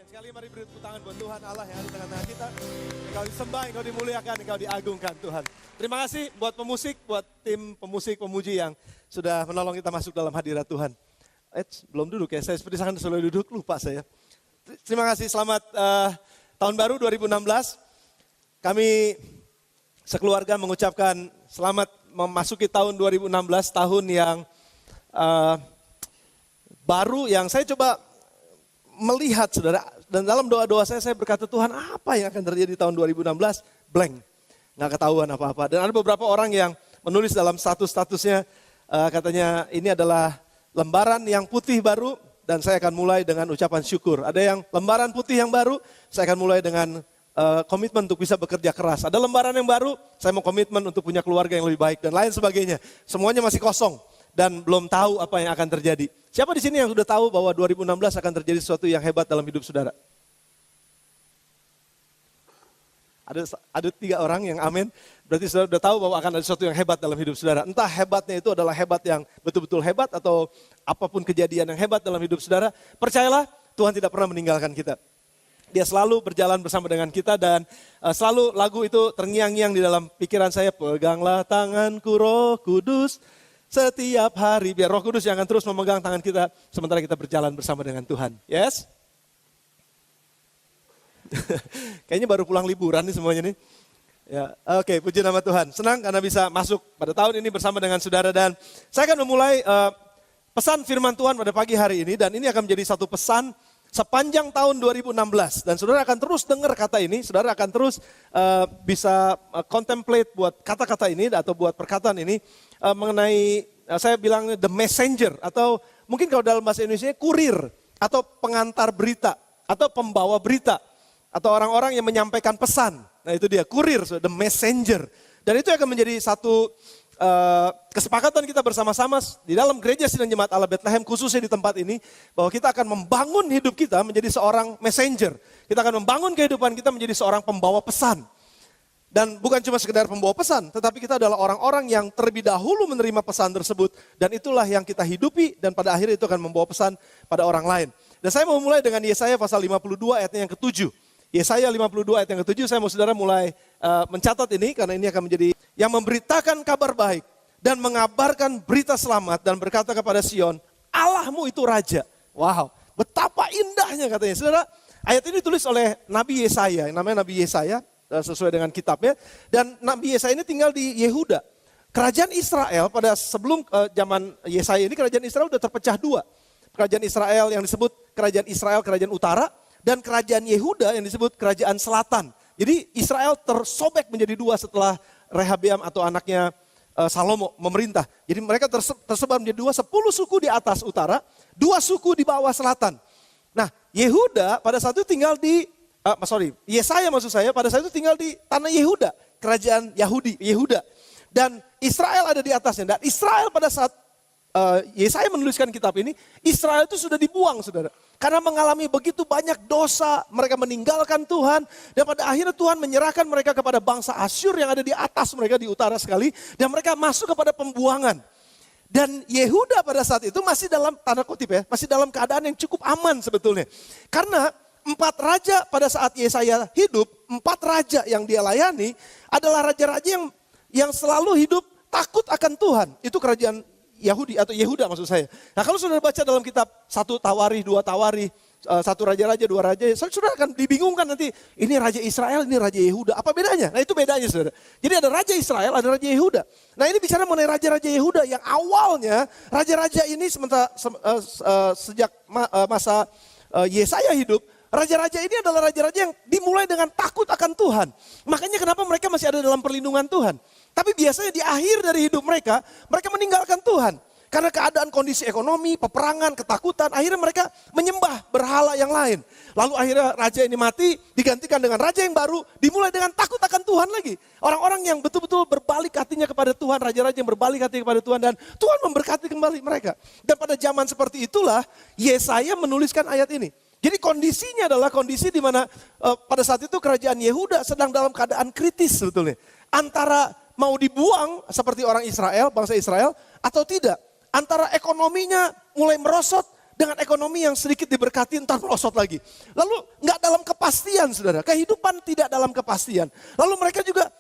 Sekali mari beri tepuk tangan buat Tuhan Allah yang ada di tengah-tengah kita. Engkau disembah, engkau dimuliakan, engkau diagungkan Tuhan. Terima kasih buat pemusik, buat tim pemusik, pemuji yang sudah menolong kita masuk dalam hadirat Tuhan. Belum duduk ya, saya seperti sangat selalu duduk, lupa saya. Terima kasih, selamat tahun baru 2016. Kami sekeluarga mengucapkan selamat memasuki tahun 2016, tahun yang baru yang saya coba melihat saudara. Dan dalam doa-doa saya berkata, Tuhan apa yang akan terjadi di tahun 2016? Blank, nggak ketahuan apa-apa. Dan ada beberapa orang yang menulis dalam status-statusnya, katanya ini adalah lembaran yang putih baru dan saya akan mulai dengan ucapan syukur. Ada yang lembaran putih yang baru, saya akan mulai dengan komitmen untuk bisa bekerja keras. Ada lembaran yang baru, saya mau komitmen untuk punya keluarga yang lebih baik dan lain sebagainya. Semuanya masih kosong dan belum tahu apa yang akan terjadi. Siapa di sini yang sudah tahu bahwa 2016 akan terjadi sesuatu yang hebat dalam hidup saudara? Ada 3 orang yang amin. Berarti saudara sudah tahu bahwa akan ada sesuatu yang hebat dalam hidup saudara. Entah hebatnya itu adalah hebat yang betul-betul hebat atau apapun kejadian yang hebat dalam hidup saudara. Percayalah, Tuhan tidak pernah meninggalkan kita. Dia selalu berjalan bersama dengan kita dan selalu lagu itu terngiang-ngiang di dalam pikiran saya. Peganglah tanganku Roh Kudus setiap hari. Biar Roh Kudus yang akan terus memegang tangan kita sementara kita berjalan bersama dengan Tuhan. Yes? Kayaknya baru pulang liburan nih semuanya nih. Ya, oke, puji nama Tuhan. Senang karena bisa masuk pada tahun ini bersama dengan saudara dan saya akan memulai pesan firman Tuhan pada pagi hari ini dan ini akan menjadi satu pesan sepanjang tahun 2016 dan saudara akan terus dengar kata ini, saudara akan terus bisa contemplate buat kata-kata ini atau buat perkataan ini mengenai saya bilang the messenger atau mungkin kalau dalam bahasa Indonesia kurir atau pengantar berita atau pembawa berita atau orang-orang yang menyampaikan pesan. Nah itu dia kurir, the messenger. Dan itu akan menjadi satu kesepakatan kita bersama-sama di dalam gereja Sidang Jemaat Allah Bethlehem khususnya di tempat ini bahwa kita akan membangun hidup kita menjadi seorang messenger. Kita akan membangun kehidupan kita menjadi seorang pembawa pesan. Dan bukan cuma sekedar pembawa pesan, tetapi kita adalah orang-orang yang terlebih dahulu menerima pesan tersebut dan itulah yang kita hidupi dan pada akhirnya itu akan membawa pesan pada orang lain. Dan saya mau mulai dengan Yesaya pasal 52 ayatnya yang ke-7. Yesaya 52 ayat yang ke-7, saya mau saudara mulai mencatat ini karena ini akan menjadi yang memberitakan kabar baik dan mengabarkan berita selamat dan berkata kepada Sion, Allahmu itu Raja. Wow, betapa indahnya katanya. Saudara, ayat ini ditulis oleh Nabi Yesaya, yang namanya Nabi Yesaya sesuai dengan kitabnya. Dan Nabi Yesaya ini tinggal di Yehuda. Kerajaan Israel pada sebelum zaman Yesaya ini, kerajaan Israel sudah terpecah 2. Kerajaan Israel yang disebut kerajaan Israel, kerajaan utara. Dan kerajaan Yehuda yang disebut kerajaan selatan. Jadi Israel tersobek menjadi 2 setelah Rehabeam atau anaknya Salomo memerintah. Jadi mereka tersebar menjadi 2, 10 suku di atas utara, 2 suku di bawah selatan. Nah Yehuda pada saat itu tinggal di, Yesaya maksud saya pada saat itu tinggal di tanah Yehuda. Kerajaan Yehuda. Dan Israel ada di atasnya. Dan Israel pada saat Yesaya menuliskan kitab ini, Israel itu sudah dibuang saudara. Karena mengalami begitu banyak dosa, mereka meninggalkan Tuhan. Dan pada akhirnya Tuhan menyerahkan mereka kepada bangsa Asyur yang ada di atas mereka di utara sekali. Dan mereka masuk kepada pembuangan. Dan Yehuda pada saat itu masih dalam, tanda kutip ya, masih dalam keadaan yang cukup aman sebetulnya. Karena 4 raja pada saat Yesaya hidup, 4 raja yang dia layani adalah raja-raja yang selalu hidup takut akan Tuhan. Itu kerajaan Yahudi atau Yehuda maksud saya. Nah kalau saudara baca dalam kitab 1 Tawari, 2 Tawari, 1 Raja-Raja, 2 Raja, saudara akan dibingungkan nanti. Ini Raja Israel, ini Raja Yehuda. Apa bedanya? Nah itu bedanya saudara. Jadi ada Raja Israel, ada Raja Yehuda. Nah ini bicara mengenai Raja-Raja Yehuda yang awalnya Raja-Raja ini sejak masa Yesaya hidup. Raja-raja ini adalah raja-raja yang dimulai dengan takut akan Tuhan. Makanya kenapa mereka masih ada dalam perlindungan Tuhan. Tapi biasanya di akhir dari hidup mereka meninggalkan Tuhan. Karena keadaan kondisi ekonomi, peperangan, ketakutan, akhirnya mereka menyembah berhala yang lain. Lalu akhirnya raja ini mati, digantikan dengan raja yang baru, dimulai dengan takut akan Tuhan lagi. Orang-orang yang betul-betul berbalik hatinya kepada Tuhan, raja-raja yang berbalik hatinya kepada Tuhan, dan Tuhan memberkati kembali mereka. Dan pada zaman seperti itulah, Yesaya menuliskan ayat ini. Jadi kondisinya adalah kondisi di mana pada saat itu kerajaan Yehuda sedang dalam keadaan kritis sebetulnya. Antara mau dibuang seperti orang Israel, bangsa Israel, atau tidak. Antara ekonominya mulai merosot, dengan ekonomi yang sedikit diberkati ntar merosot lagi. Lalu nggak dalam kepastian saudara, kehidupan tidak dalam kepastian. Lalu mereka juga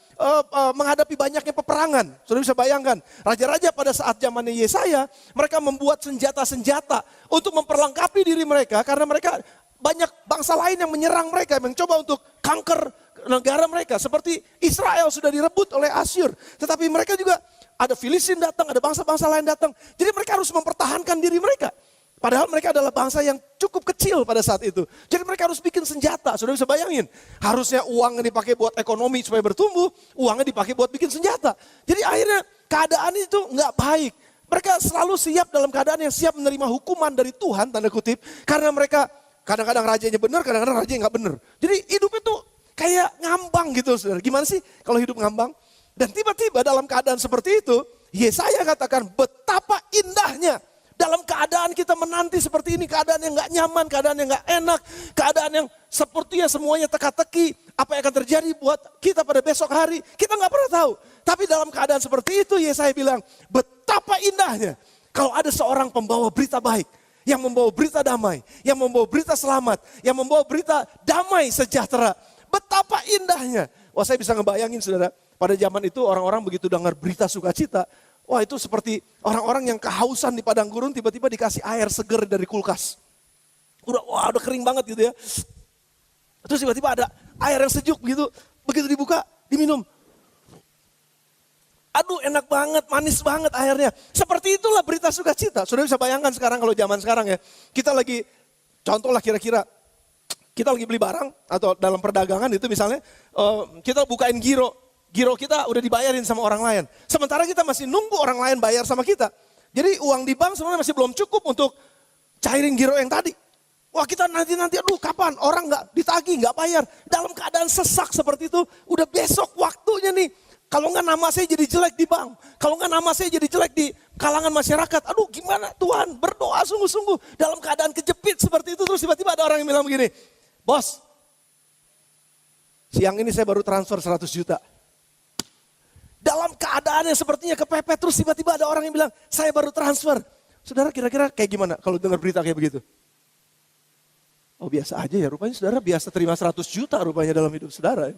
menghadapi banyaknya peperangan. Saudara bisa bayangkan, raja-raja pada saat zamannya Yesaya, mereka membuat senjata-senjata untuk memperlengkapi diri mereka karena mereka banyak bangsa lain yang menyerang mereka, mencoba untuk kanker negara mereka. Seperti Israel sudah direbut oleh Asyur, tetapi mereka juga ada Filistin datang, ada bangsa-bangsa lain datang. Jadi mereka harus mempertahankan diri mereka. Padahal mereka adalah bangsa yang cukup kecil pada saat itu. Jadi mereka harus bikin senjata, saudara bisa bayangin. Harusnya uang yang dipakai buat ekonomi supaya bertumbuh, uangnya dipakai buat bikin senjata. Jadi akhirnya keadaan itu nggak baik. Mereka selalu siap dalam keadaan yang siap menerima hukuman dari Tuhan, tanda kutip. Karena mereka kadang-kadang rajanya benar, kadang-kadang rajanya nggak benar. Jadi hidup itu kayak ngambang gitu saudara. Gimana sih kalau hidup ngambang? Dan tiba-tiba dalam keadaan seperti itu, Yesaya katakan betapa indahnya. Dalam keadaan kita menanti seperti ini, keadaan yang gak nyaman, keadaan yang gak enak, keadaan yang sepertinya semuanya teka-teki, apa yang akan terjadi buat kita pada besok hari, kita gak pernah tahu. Tapi dalam keadaan seperti itu, Yesaya bilang, betapa indahnya kalau ada seorang pembawa berita baik, yang membawa berita damai, yang membawa berita selamat, yang membawa berita damai sejahtera. Betapa indahnya. Wah, saya bisa ngebayangin saudara, pada zaman itu orang-orang begitu dengar berita sukacita, wah itu seperti orang-orang yang kehausan di padang gurun tiba-tiba dikasih air seger dari kulkas. Udah kering banget gitu ya. Terus tiba-tiba ada air yang sejuk gitu, begitu dibuka, diminum. Aduh enak banget, manis banget airnya. Seperti itulah berita sukacita. Sudah bisa bayangkan sekarang kalau zaman sekarang ya. Kita lagi, contohlah kira-kira, kita lagi beli barang atau dalam perdagangan itu misalnya, kita bukain giro. Giro kita udah dibayarin sama orang lain. Sementara kita masih nunggu orang lain bayar sama kita. Jadi uang di bank sebenarnya masih belum cukup untuk cairin giro yang tadi. Wah kita nanti aduh kapan orang nggak ditagih, nggak bayar. Dalam keadaan sesak seperti itu, udah besok waktunya nih. Kalau nggak nama saya jadi jelek di bank. Kalau nggak nama saya jadi jelek di kalangan masyarakat. Aduh gimana Tuhan, berdoa sungguh-sungguh. Dalam keadaan kejepit seperti itu, terus tiba-tiba ada orang yang bilang begini. Bos, siang ini saya baru transfer 100 juta. Dalam keadaan yang sepertinya kepepet, terus tiba-tiba ada orang yang bilang, saya baru transfer. Saudara kira-kira kayak gimana kalau dengar berita kayak begitu? Oh biasa aja ya, rupanya saudara biasa terima 100 juta rupanya dalam hidup saudara.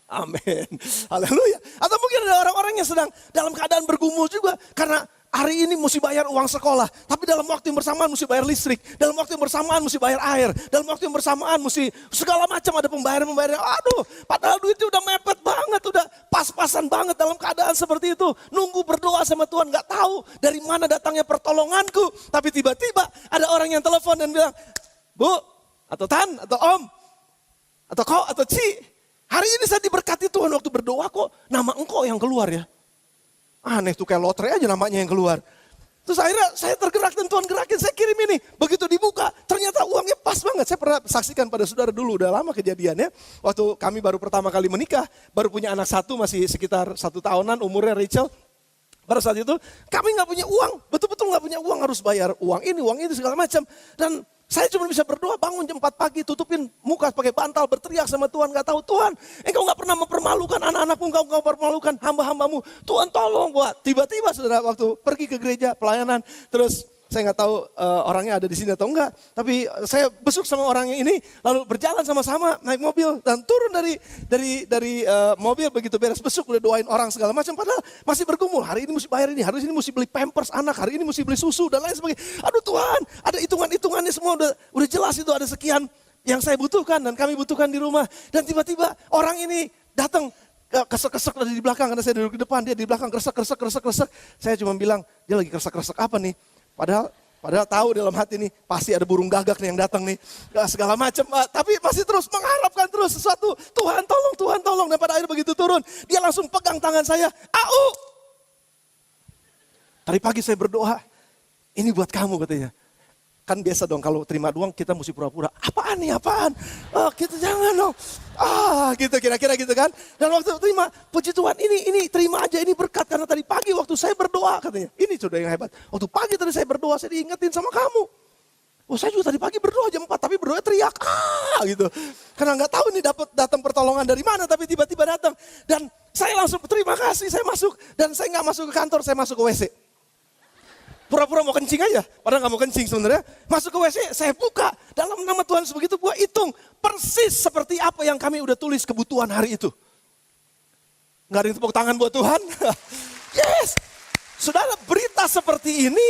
Amin, haleluya. Atau mungkin ada orang-orang yang sedang dalam keadaan bergumul juga, karena hari ini mesti bayar uang sekolah, tapi dalam waktu yang bersamaan mesti bayar listrik, dalam waktu yang bersamaan mesti bayar air, dalam waktu yang bersamaan mesti segala macam ada pembayaran. Aduh, padahal duitnya udah mepet banget, udah pas-pasan banget dalam keadaan seperti itu. Nunggu berdoa sama Tuhan, gak tahu dari mana datangnya pertolonganku. Tapi tiba-tiba ada orang yang telepon dan bilang, Bu, atau Tan, atau Om, atau Kau, atau Ci, hari ini saya diberkati Tuhan waktu berdoa kok nama engkau yang keluar ya. Aneh tuh kayak lotre aja namanya yang keluar. Terus akhirnya saya tergerak dan Tuhan gerakin, saya kirim ini. Begitu dibuka, ternyata uangnya pas banget. Saya pernah saksikan pada saudara dulu, udah lama kejadiannya. Waktu kami baru pertama kali menikah, baru punya anak satu, masih sekitar 1 tahunan umurnya Rachel. Pada saat itu kami gak punya uang, betul-betul gak punya uang, harus bayar uang ini segala macam. Dan saya cuma bisa berdoa, bangun jam 4 pagi, tutupin muka pakai bantal, berteriak sama Tuhan. Gak tahu Tuhan, engkau gak pernah mempermalukan anak-anakmu, engkau mempermalukan hamba-hambamu. Tuhan tolong buat. Tiba-tiba saudara waktu pergi ke gereja pelayanan, terus saya nggak tahu orangnya ada di sini atau enggak. Tapi saya besuk sama orangnya ini, lalu berjalan sama-sama naik mobil dan turun dari mobil begitu beres besuk udah doain orang segala macam. Padahal masih bergumul. Hari ini mesti bayar ini, hari ini mesti beli pampers anak, hari ini mesti beli susu dan lain sebagainya. Aduh Tuhan, ada hitungannya semua udah jelas itu ada sekian yang saya butuhkan dan kami butuhkan di rumah. Dan tiba-tiba orang ini datang kesek-kesek dari di belakang karena saya duduk di depan, dia di belakang kresek. Saya cuma bilang dia lagi kresek apa nih? Padahal tahu dalam hati nih pasti ada burung gagak nih yang datang nih segala macam, tapi masih terus mengharapkan terus sesuatu. Tuhan tolong. Dan pada akhirnya begitu turun, dia langsung pegang tangan saya. Au! Tadi pagi saya berdoa, ini buat kamu katanya. Kan biasa dong kalau terima doang kita mesti pura-pura. Apaan? Oh, kita jangan dong. Gitu kira-kira gitu kan. Dan waktu terima, puji Tuhan ini terima aja, ini berkat. Karena tadi pagi waktu saya berdoa katanya. Ini sudah yang hebat. Waktu pagi tadi saya berdoa, saya diingetin sama kamu. Oh saya juga tadi pagi berdoa jam 4, tapi berdoa teriak. Gitu. Karena gak tahu nih datang pertolongan dari mana, tapi tiba-tiba datang. Dan saya langsung terima kasih, saya masuk. Dan saya gak masuk ke kantor, saya masuk ke WC. Pura-pura mau kencing aja, padahal nggak mau kencing sebenarnya. Masuk ke WC, saya buka. Dalam nama Tuhan begitu gue hitung persis seperti apa yang kami udah tulis kebutuhan hari itu. Nggak ada yang tepuk tangan buat Tuhan. Yes, saudara, berita seperti ini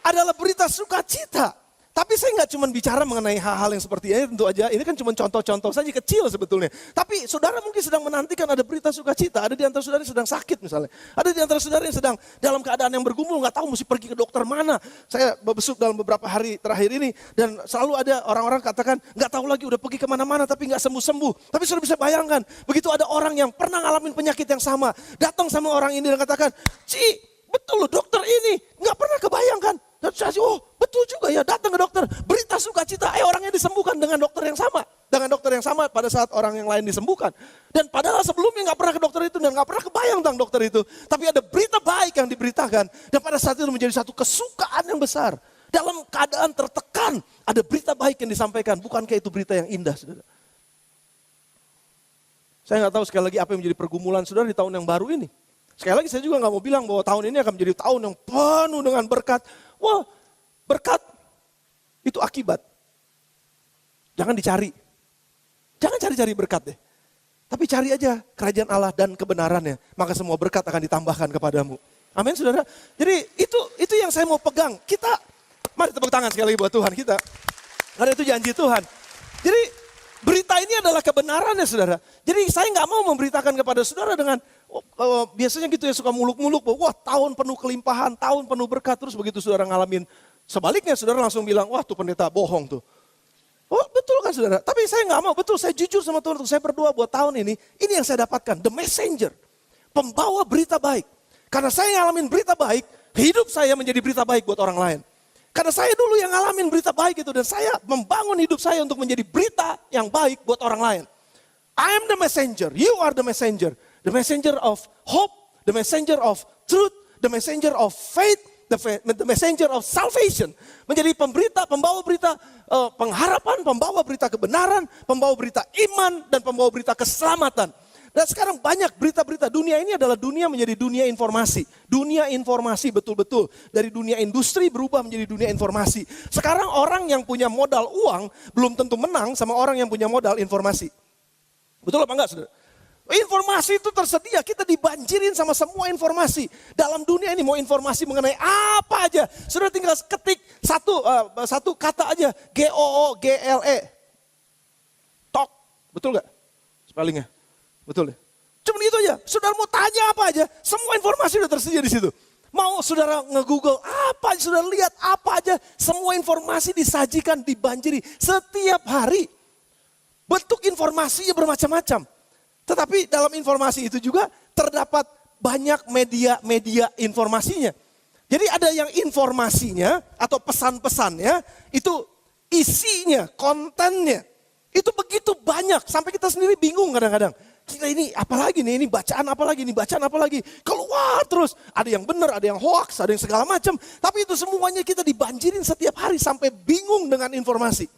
adalah berita sukacita. Tapi saya nggak cuma bicara mengenai hal-hal yang seperti ini, tentu aja ini kan cuma contoh-contoh saja kecil sebetulnya. Tapi saudara mungkin sedang menantikan ada berita sukacita, ada di antara saudara yang sedang sakit misalnya. Ada di antara saudara yang sedang dalam keadaan yang bergumul, nggak tahu mesti pergi ke dokter mana. Saya besuk dalam beberapa hari terakhir ini dan selalu ada orang-orang katakan nggak tahu lagi udah pergi kemana-mana tapi nggak sembuh-sembuh. Tapi sudah bisa bayangkan, begitu ada orang yang pernah ngalamin penyakit yang sama, datang sama orang ini dan katakan, Ci, betul loh dokter ini, nggak pernah kebayangkan. Dan saya oh betul juga ya, datang ke dokter, berita sukacita, orangnya disembuhkan dengan dokter yang sama. Dengan dokter yang sama pada saat orang yang lain disembuhkan. Dan padahal sebelumnya nggak pernah ke dokter itu dan nggak pernah kebayang tentang dokter itu. Tapi ada berita baik yang diberitakan dan pada saat itu menjadi satu kesukaan yang besar. Dalam keadaan tertekan, ada berita baik yang disampaikan, bukankah itu berita yang indah, saudara? Saya nggak tahu sekali lagi apa yang menjadi pergumulan saudara di tahun yang baru ini. Sekali lagi saya juga nggak mau bilang bahwa tahun ini akan menjadi tahun yang penuh dengan berkat. Wah, berkat itu akibat. Jangan dicari. Jangan cari-cari berkat deh. Tapi cari aja kerajaan Allah dan kebenarannya. Maka semua berkat akan ditambahkan kepadamu. Amin saudara. Jadi itu yang saya mau pegang. Kita, mari tepuk tangan sekali lagi buat Tuhan kita. Karena itu janji Tuhan. Jadi berita ini adalah kebenarannya saudara. Jadi saya nggak mau memberitakan kepada saudara dengan biasanya gitu ya suka muluk-muluk. Wah tahun penuh kelimpahan, tahun penuh berkat. Terus begitu saudara ngalamin sebaliknya saudara langsung bilang wah tuh pendeta bohong tuh. Oh betul kan saudara, tapi saya nggak mau, betul saya jujur sama Tuhan, saya berdoa buat tahun ini yang saya dapatkan, the messenger, pembawa berita baik. Karena saya ngalamin berita baik, hidup saya menjadi berita baik buat orang lain. Karena saya dulu yang ngalamin berita baik itu dan saya membangun hidup saya untuk menjadi berita yang baik buat orang lain. I am the messenger, you are the messenger. The messenger of hope, the messenger of truth, the messenger of faith, the messenger of salvation. Menjadi pembawa berita pengharapan, pembawa berita kebenaran, pembawa berita iman, dan pembawa berita keselamatan. Dan sekarang banyak berita-berita, dunia ini adalah dunia menjadi dunia informasi. Dunia informasi betul-betul. Dari dunia industri berubah menjadi dunia informasi. Sekarang orang yang punya modal uang belum tentu menang sama orang yang punya modal informasi. Betul apa enggak saudara? Informasi itu tersedia, kita dibanjirin sama semua informasi. Dalam dunia ini mau informasi mengenai apa aja. Sudah tinggal ketik satu kata aja, GOOGLE. Talk, betul gak? Spellingnya, betul ya? Cuma itu aja, saudara mau tanya apa aja, semua informasi sudah tersedia di situ. Mau saudara nge-google apa aja, saudara lihat apa aja, semua informasi disajikan, dibanjiri setiap hari. Bentuk informasinya bermacam-macam. Tetapi dalam informasi itu juga terdapat banyak media informasinya. Jadi ada yang informasinya atau pesan-pesannya itu isinya, kontennya. Itu begitu banyak sampai kita sendiri bingung kadang-kadang. Kita ini apalagi nih, ini bacaan apalagi. Keluar terus, ada yang benar, ada yang hoax, ada yang segala macam. Tapi itu semuanya kita dibanjirin setiap hari sampai bingung dengan informasi.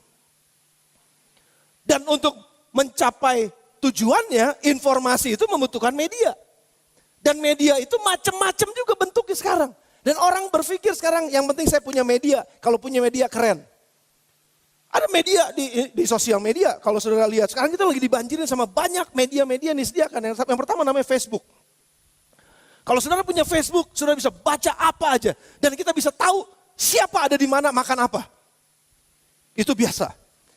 Dan untuk mencapai tujuannya, informasi itu membutuhkan media. Dan media itu macam-macam juga bentuknya sekarang. Dan orang berpikir sekarang yang penting saya punya media. Kalau punya media keren. Ada media di sosial media. Kalau saudara lihat sekarang kita lagi dibanjirin sama banyak media-media yang disediakan. Yang pertama namanya Facebook. Kalau saudara punya Facebook, saudara bisa baca apa aja. Dan kita bisa tahu siapa ada di mana makan apa. Itu biasa.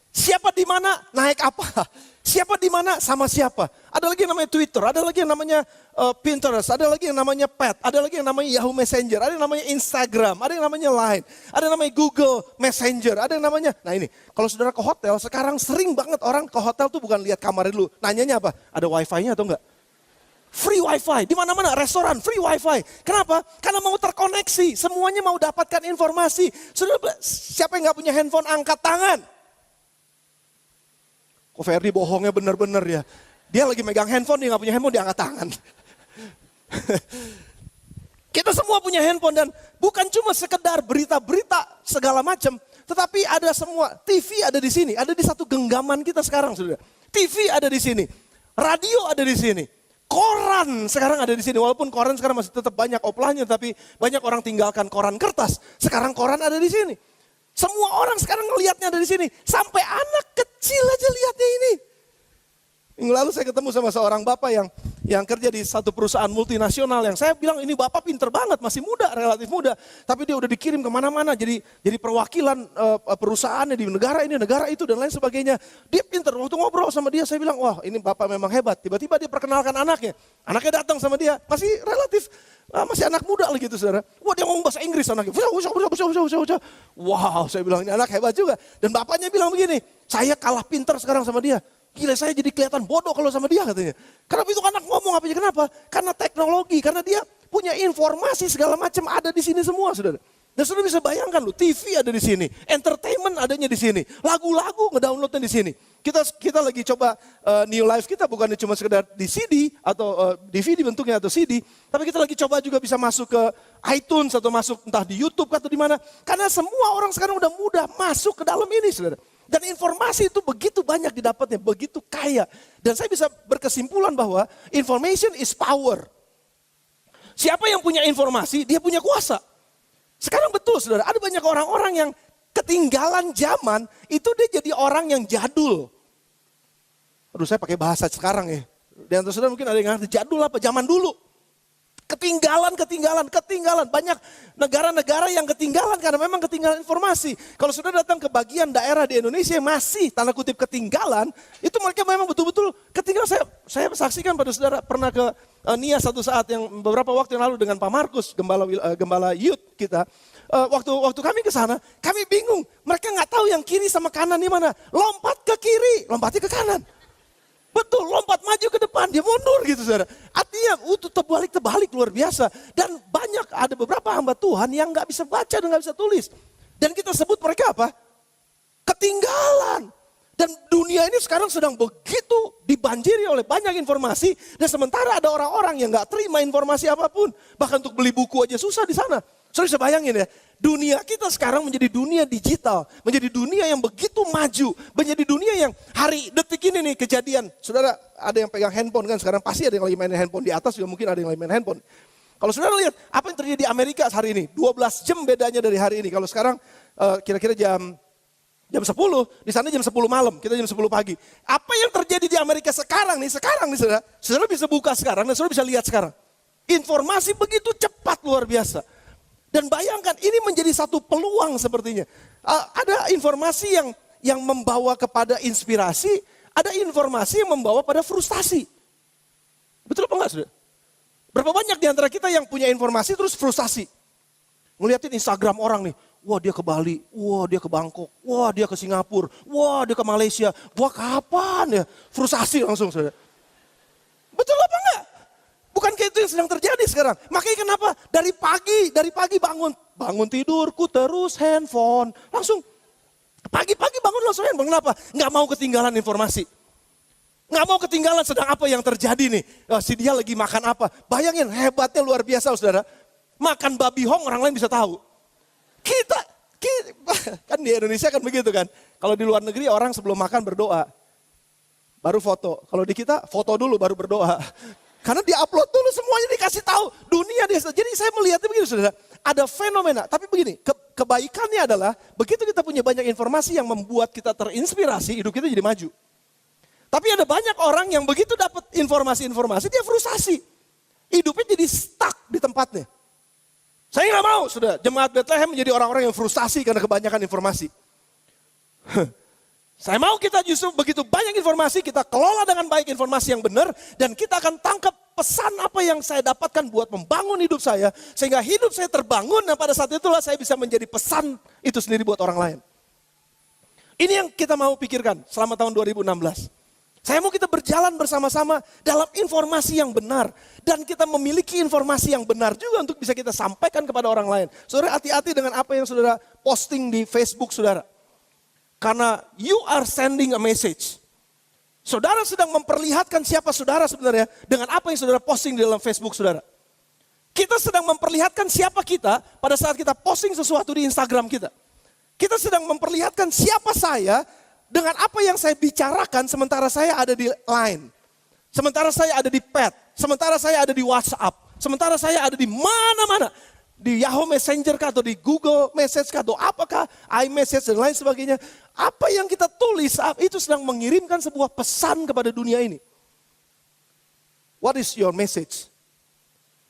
Siapa di mana naik apa, siapa di mana sama siapa. Ada lagi yang namanya Twitter, ada lagi yang namanya Pinterest, ada lagi yang namanya Pet, ada lagi yang namanya Yahoo Messenger, ada yang namanya Instagram, ada yang namanya Line, ada yang namanya Google Messenger, ada yang namanya, nah ini, kalau saudara ke hotel, sekarang sering banget orang ke hotel tuh bukan lihat kamarnya dulu, nanyanya apa, ada wifi-nya atau enggak? Free wifi, di mana-mana restoran free wifi. Kenapa? Karena mau terkoneksi, semuanya mau dapatkan informasi. Saudara, siapa yang nggak punya handphone angkat tangan? Oh Ferdi bohongnya bener-bener ya. Dia lagi megang handphone, dia gak punya handphone, dia angkat tangan. Kita semua punya handphone dan bukan cuma sekedar berita-berita segala macam. Tetapi ada semua, TV ada di sini, ada di satu genggaman kita sekarang saudara. TV ada di sini, radio ada di sini, Koran sekarang ada di sini, walaupun koran sekarang masih tetap banyak offline-nya, tapi banyak orang tinggalkan koran kertas. Sekarang koran ada di sini. Semua orang sekarang ngelihatnya ada di sini. Sampai anak kecil aja lihatnya ini. Minggu lalu saya ketemu sama seorang bapak yang kerja di satu perusahaan multinasional, yang saya bilang ini bapak pinter banget, masih muda, relatif muda. Tapi dia udah dikirim kemana-mana, jadi perwakilan perusahaannya di negara ini, negara itu, dan lain sebagainya. Dia pinter, waktu ngobrol sama dia saya bilang, wah ini bapak memang hebat. Tiba-tiba dia perkenalkan anaknya. Anaknya datang sama dia, masih relatif, masih anak muda lagi gitu saudara. Wah dia ngomong bahasa Inggris anaknya. Wow, saya bilang ini anak hebat juga. Dan bapaknya bilang begini, saya kalah pinter sekarang sama dia. Gila, saya jadi kelihatan bodoh kalau sama dia katanya. Kenapa itu anak ngomong apa? Kenapa? Karena teknologi, karena dia punya informasi segala macam ada di sini semua, saudara. Dan saudara bisa bayangkan loh, TV ada di sini, entertainment adanya di sini, lagu-lagu ngedownloadnya di sini. Kita lagi coba New Life kita bukan cuma sekedar di CD atau DVD bentuknya atau CD, tapi kita lagi coba juga bisa masuk ke iTunes atau masuk entah di YouTube atau di mana. Karena semua orang sekarang udah mudah masuk ke dalam ini, saudara. Dan informasi itu begitu banyak didapatnya, begitu kaya. Dan saya bisa berkesimpulan bahwa information is power. Siapa yang punya informasi, dia punya kuasa. Sekarang betul saudara, ada banyak orang-orang yang ketinggalan zaman, itu dia jadi orang yang jadul. Aduh saya pakai bahasa sekarang ya. Di antara saudara mungkin ada yang ngerti jadul apa, zaman dulu. Ketinggalan. Banyak negara-negara yang ketinggalan karena memang ketinggalan informasi. Kalau sudah datang ke bagian daerah di Indonesia yang masih tanda kutip ketinggalan, itu mereka memang betul-betul ketinggalan. Saya saksikan pada saudara pernah ke Nia satu saat yang beberapa waktu yang lalu dengan Pak Markus, gembala youth kita. Waktu kami ke sana, kami bingung. Mereka nggak tahu yang kiri sama kanan di mana. Lompat ke kiri, lompatnya ke kanan. Betul, lompat maju ke depan, dia mundur gitu saudara. Artinya terbalik luar biasa. Dan banyak, ada beberapa hamba Tuhan yang gak bisa baca dan gak bisa tulis. Dan kita sebut mereka apa? Ketinggalan. Dan dunia ini sekarang sedang begitu dibanjiri oleh banyak informasi. Dan sementara ada orang-orang yang gak terima informasi apapun. Bahkan untuk beli buku aja susah di sana. Saudara bisa bayangin ya, dunia kita sekarang menjadi dunia digital, menjadi dunia yang begitu maju, menjadi dunia yang hari detik ini nih kejadian. Saudara ada yang pegang handphone kan sekarang, pasti ada yang lagi main handphone, di atas juga mungkin ada yang lagi main handphone. Kalau saudara lihat apa yang terjadi di Amerika hari ini, 12 jam bedanya dari hari ini. Kalau sekarang kira-kira jam 10, di sana jam 10 malam, kita jam 10 pagi. Apa yang terjadi di Amerika sekarang nih saudara, saudara bisa buka sekarang dan saudara bisa lihat sekarang. Informasi begitu cepat luar biasa. Dan bayangkan ini menjadi satu peluang sepertinya. Ada informasi yang membawa kepada inspirasi, ada informasi yang membawa pada frustasi. Betul apa enggak saudara? Berapa banyak di antara kita yang punya informasi terus frustasi. Ngeliatin Instagram orang nih, wah dia ke Bali, wah dia ke Bangkok, wah dia ke Singapura, wah dia ke Malaysia. Wah kapan ya? Frustasi langsung saudara. Betul apa enggak? Bukankah itu yang sedang terjadi sekarang? Makanya kenapa dari pagi bangun tidurku terus handphone. Langsung pagi-pagi bangun langsung handphone. Kenapa? Nggak mau ketinggalan informasi. Nggak mau ketinggalan sedang apa yang terjadi nih. Si dia lagi makan apa. Bayangin hebatnya luar biasa saudara. Makan babi hong orang lain bisa tahu. Kita kan di Indonesia kan begitu kan. Kalau di luar negeri orang sebelum makan berdoa. Baru foto. Kalau di kita foto dulu baru berdoa. Karena diupload dulu semuanya dikasih tahu dunia dia. Jadi saya melihatnya begini saudara, ada fenomena. Tapi begini, kebaikannya adalah begitu kita punya banyak informasi yang membuat kita terinspirasi, hidup kita jadi maju. Tapi ada banyak orang yang begitu dapat informasi-informasi dia frustasi. Hidupnya jadi stuck di tempatnya. Saya nggak mau sudah jemaat Bethlehem menjadi orang-orang yang frustasi karena kebanyakan informasi. Saya mau kita justru begitu banyak informasi, kita kelola dengan baik informasi yang benar, dan kita akan tangkap pesan apa yang saya dapatkan buat membangun hidup saya, sehingga hidup saya terbangun, dan pada saat itulah saya bisa menjadi pesan itu sendiri buat orang lain. Ini yang kita mau pikirkan selama tahun 2016. Saya mau kita berjalan bersama-sama dalam informasi yang benar, dan kita memiliki informasi yang benar juga untuk bisa kita sampaikan kepada orang lain. Saudara hati-hati dengan apa yang saudara posting di Facebook saudara. Karena you are sending a message. Saudara sedang memperlihatkan siapa saudara sebenarnya dengan apa yang saudara posting di dalam Facebook saudara. Kita sedang memperlihatkan siapa kita pada saat kita posting sesuatu di Instagram kita. Kita sedang memperlihatkan siapa saya dengan apa yang saya bicarakan sementara saya ada di Line. Sementara saya ada di Pet. Sementara saya ada di WhatsApp. Sementara saya ada di mana-mana. Di Yahoo Messenger kah, atau di Google Message kah, atau apakah, iMessage dan lain sebagainya. Apa yang kita tulis itu sedang mengirimkan sebuah pesan kepada dunia ini. What is your message?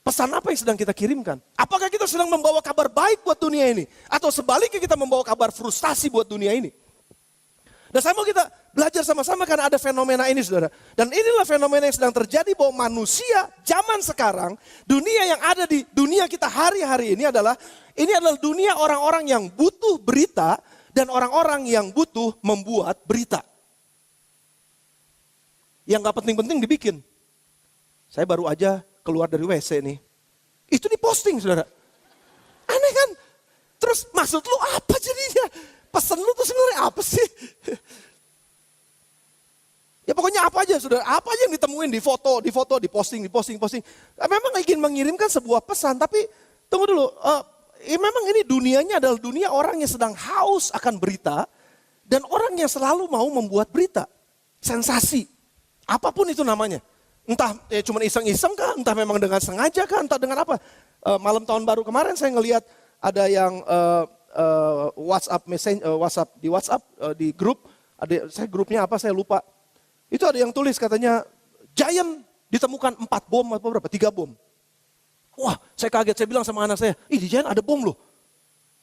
Pesan apa yang sedang kita kirimkan? Apakah kita sedang membawa kabar baik buat dunia ini? Atau sebaliknya kita membawa kabar frustasi buat dunia ini? Dan saya mau kita belajar sama-sama karena ada fenomena ini, saudara. Dan inilah fenomena yang sedang terjadi bahwa manusia zaman sekarang, dunia yang ada di dunia kita hari-hari ini adalah dunia orang-orang yang butuh berita dan orang-orang yang butuh membuat berita. Yang gak penting-penting dibikin. Saya baru aja keluar dari WC nih. Itu diposting, saudara. Aneh kan? Terus maksud lu apa jadinya? Pesan lu tuh sebenarnya apa sih? Ya pokoknya apa aja, saudara. Apa aja yang ditemuin di foto, diposting. Memang ingin mengirimkan sebuah pesan, tapi tunggu dulu. Memang ini dunianya adalah dunia orang yang sedang haus akan berita. Dan orang yang selalu mau membuat berita. Sensasi. Apapun itu namanya. Entah cuma iseng-iseng kah, entah memang dengan sengaja kah, entah dengan apa. Malam tahun baru kemarin saya ngelihat ada yang WhatsApp di grup, saya grupnya apa saya lupa. Itu ada yang tulis katanya Giant ditemukan 4 bom atau berapa? 3 bom. Wah, saya kaget, saya bilang sama anak saya, di Giant ada bom loh.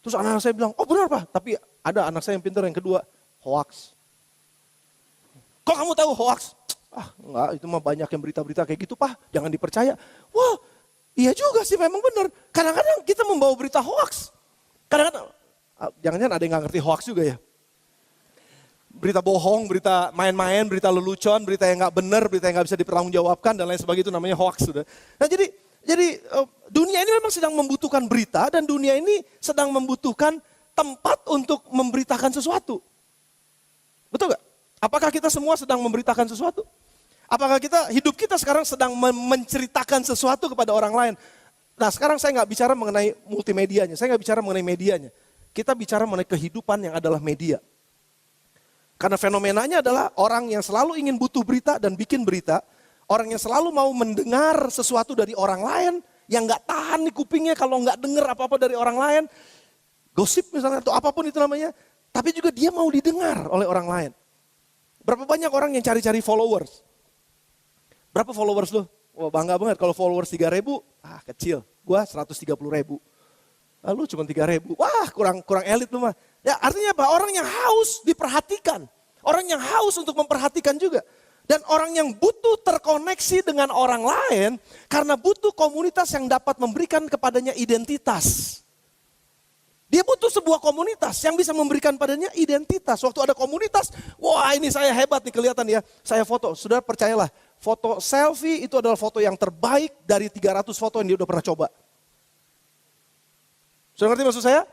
Terus anak saya bilang, oh benar Pak, tapi ada anak saya yang pintar yang kedua, hoax. Kok kamu tahu hoax? Enggak, itu mah banyak yang berita-berita kayak gitu Pak, jangan dipercaya. Wah, iya juga sih memang benar. Kadang-kadang kita membawa berita hoax. Kadang-kadang, jangan-jangan ada yang gak ngerti hoax juga ya. Berita bohong, berita main-main, berita lelucon, berita yang gak benar, berita yang gak bisa dipertanggungjawabkan dan lain sebagainya, itu namanya hoax sudah. Nah jadi dunia ini memang sedang membutuhkan berita dan dunia ini sedang membutuhkan tempat untuk memberitakan sesuatu. Betul gak? Apakah kita semua sedang memberitakan sesuatu? Apakah hidup kita sekarang sedang menceritakan sesuatu kepada orang lain? Nah sekarang saya gak bicara mengenai multimedianya, saya gak bicara mengenai medianya. Kita bicara mengenai kehidupan yang adalah media. Karena fenomenanya adalah orang yang selalu ingin butuh berita dan bikin berita. Orang yang selalu mau mendengar sesuatu dari orang lain. Yang gak tahan di kupingnya kalau gak dengar apa-apa dari orang lain. Gosip misalnya atau apapun itu namanya. Tapi juga dia mau didengar oleh orang lain. Berapa banyak orang yang cari-cari followers? Berapa followers lu? Wah bangga banget kalau followers 3.000. Kecil. Gua 130.000. Lu cuma 3.000. Wah kurang elit lu mah. Ya artinya apa? Orang yang haus diperhatikan. Orang yang haus untuk memperhatikan juga. Dan orang yang butuh terkoneksi dengan orang lain karena butuh komunitas yang dapat memberikan kepadanya identitas. Dia butuh sebuah komunitas yang bisa memberikan padanya identitas. Waktu ada komunitas, wah ini saya hebat nih kelihatan ya. Saya foto, saudara percayalah. Foto selfie itu adalah foto yang terbaik dari 300 foto yang dia udah pernah coba. Sudah ngerti maksud saya?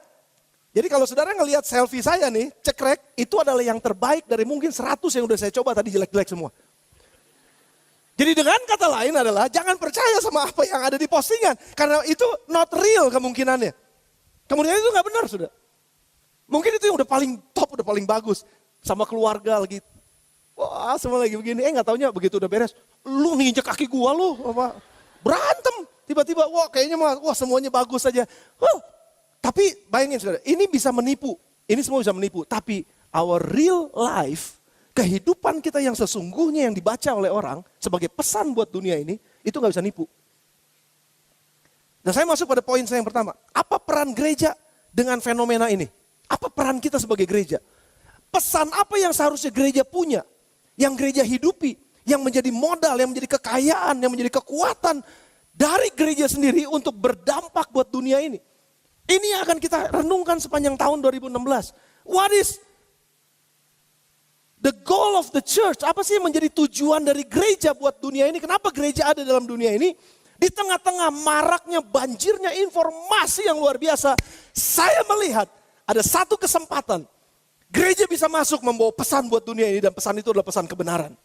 Jadi kalau saudara ngelihat selfie saya nih, cekrek, itu adalah yang terbaik dari mungkin 100 yang udah saya coba tadi jelek-jelek semua. Jadi dengan kata lain adalah jangan percaya sama apa yang ada di postingan. Karena itu not real kemungkinannya. Kemudian itu gak benar sudah. Mungkin itu yang udah paling top, udah paling bagus. Sama keluarga lagi. Wah semua lagi begini, gak taunya begitu udah beres. Lu nginjek kaki gua lu, berantem. Tiba-tiba wah kayaknya wah semuanya bagus saja. Tapi bayangin saudara, ini bisa menipu. Ini semua bisa menipu. Tapi our real life, kehidupan kita yang sesungguhnya yang dibaca oleh orang sebagai pesan buat dunia ini, itu gak bisa nipu. Nah saya masuk pada poin saya yang pertama. Apa peran gereja dengan fenomena ini? Apa peran kita sebagai gereja? Pesan apa yang seharusnya gereja punya? Yang gereja hidupi? Yang menjadi modal, yang menjadi kekayaan, yang menjadi kekuatan dari gereja sendiri untuk berdampak buat dunia ini. Ini yang akan kita renungkan sepanjang tahun 2016. What is the goal of the church? Apa sih yang menjadi tujuan dari gereja buat dunia ini? Kenapa gereja ada dalam dunia ini? Di tengah-tengah maraknya, banjirnya informasi yang luar biasa. Saya melihat ada satu kesempatan. Gereja bisa masuk membawa pesan buat dunia ini dan pesan itu adalah pesan kebenaran.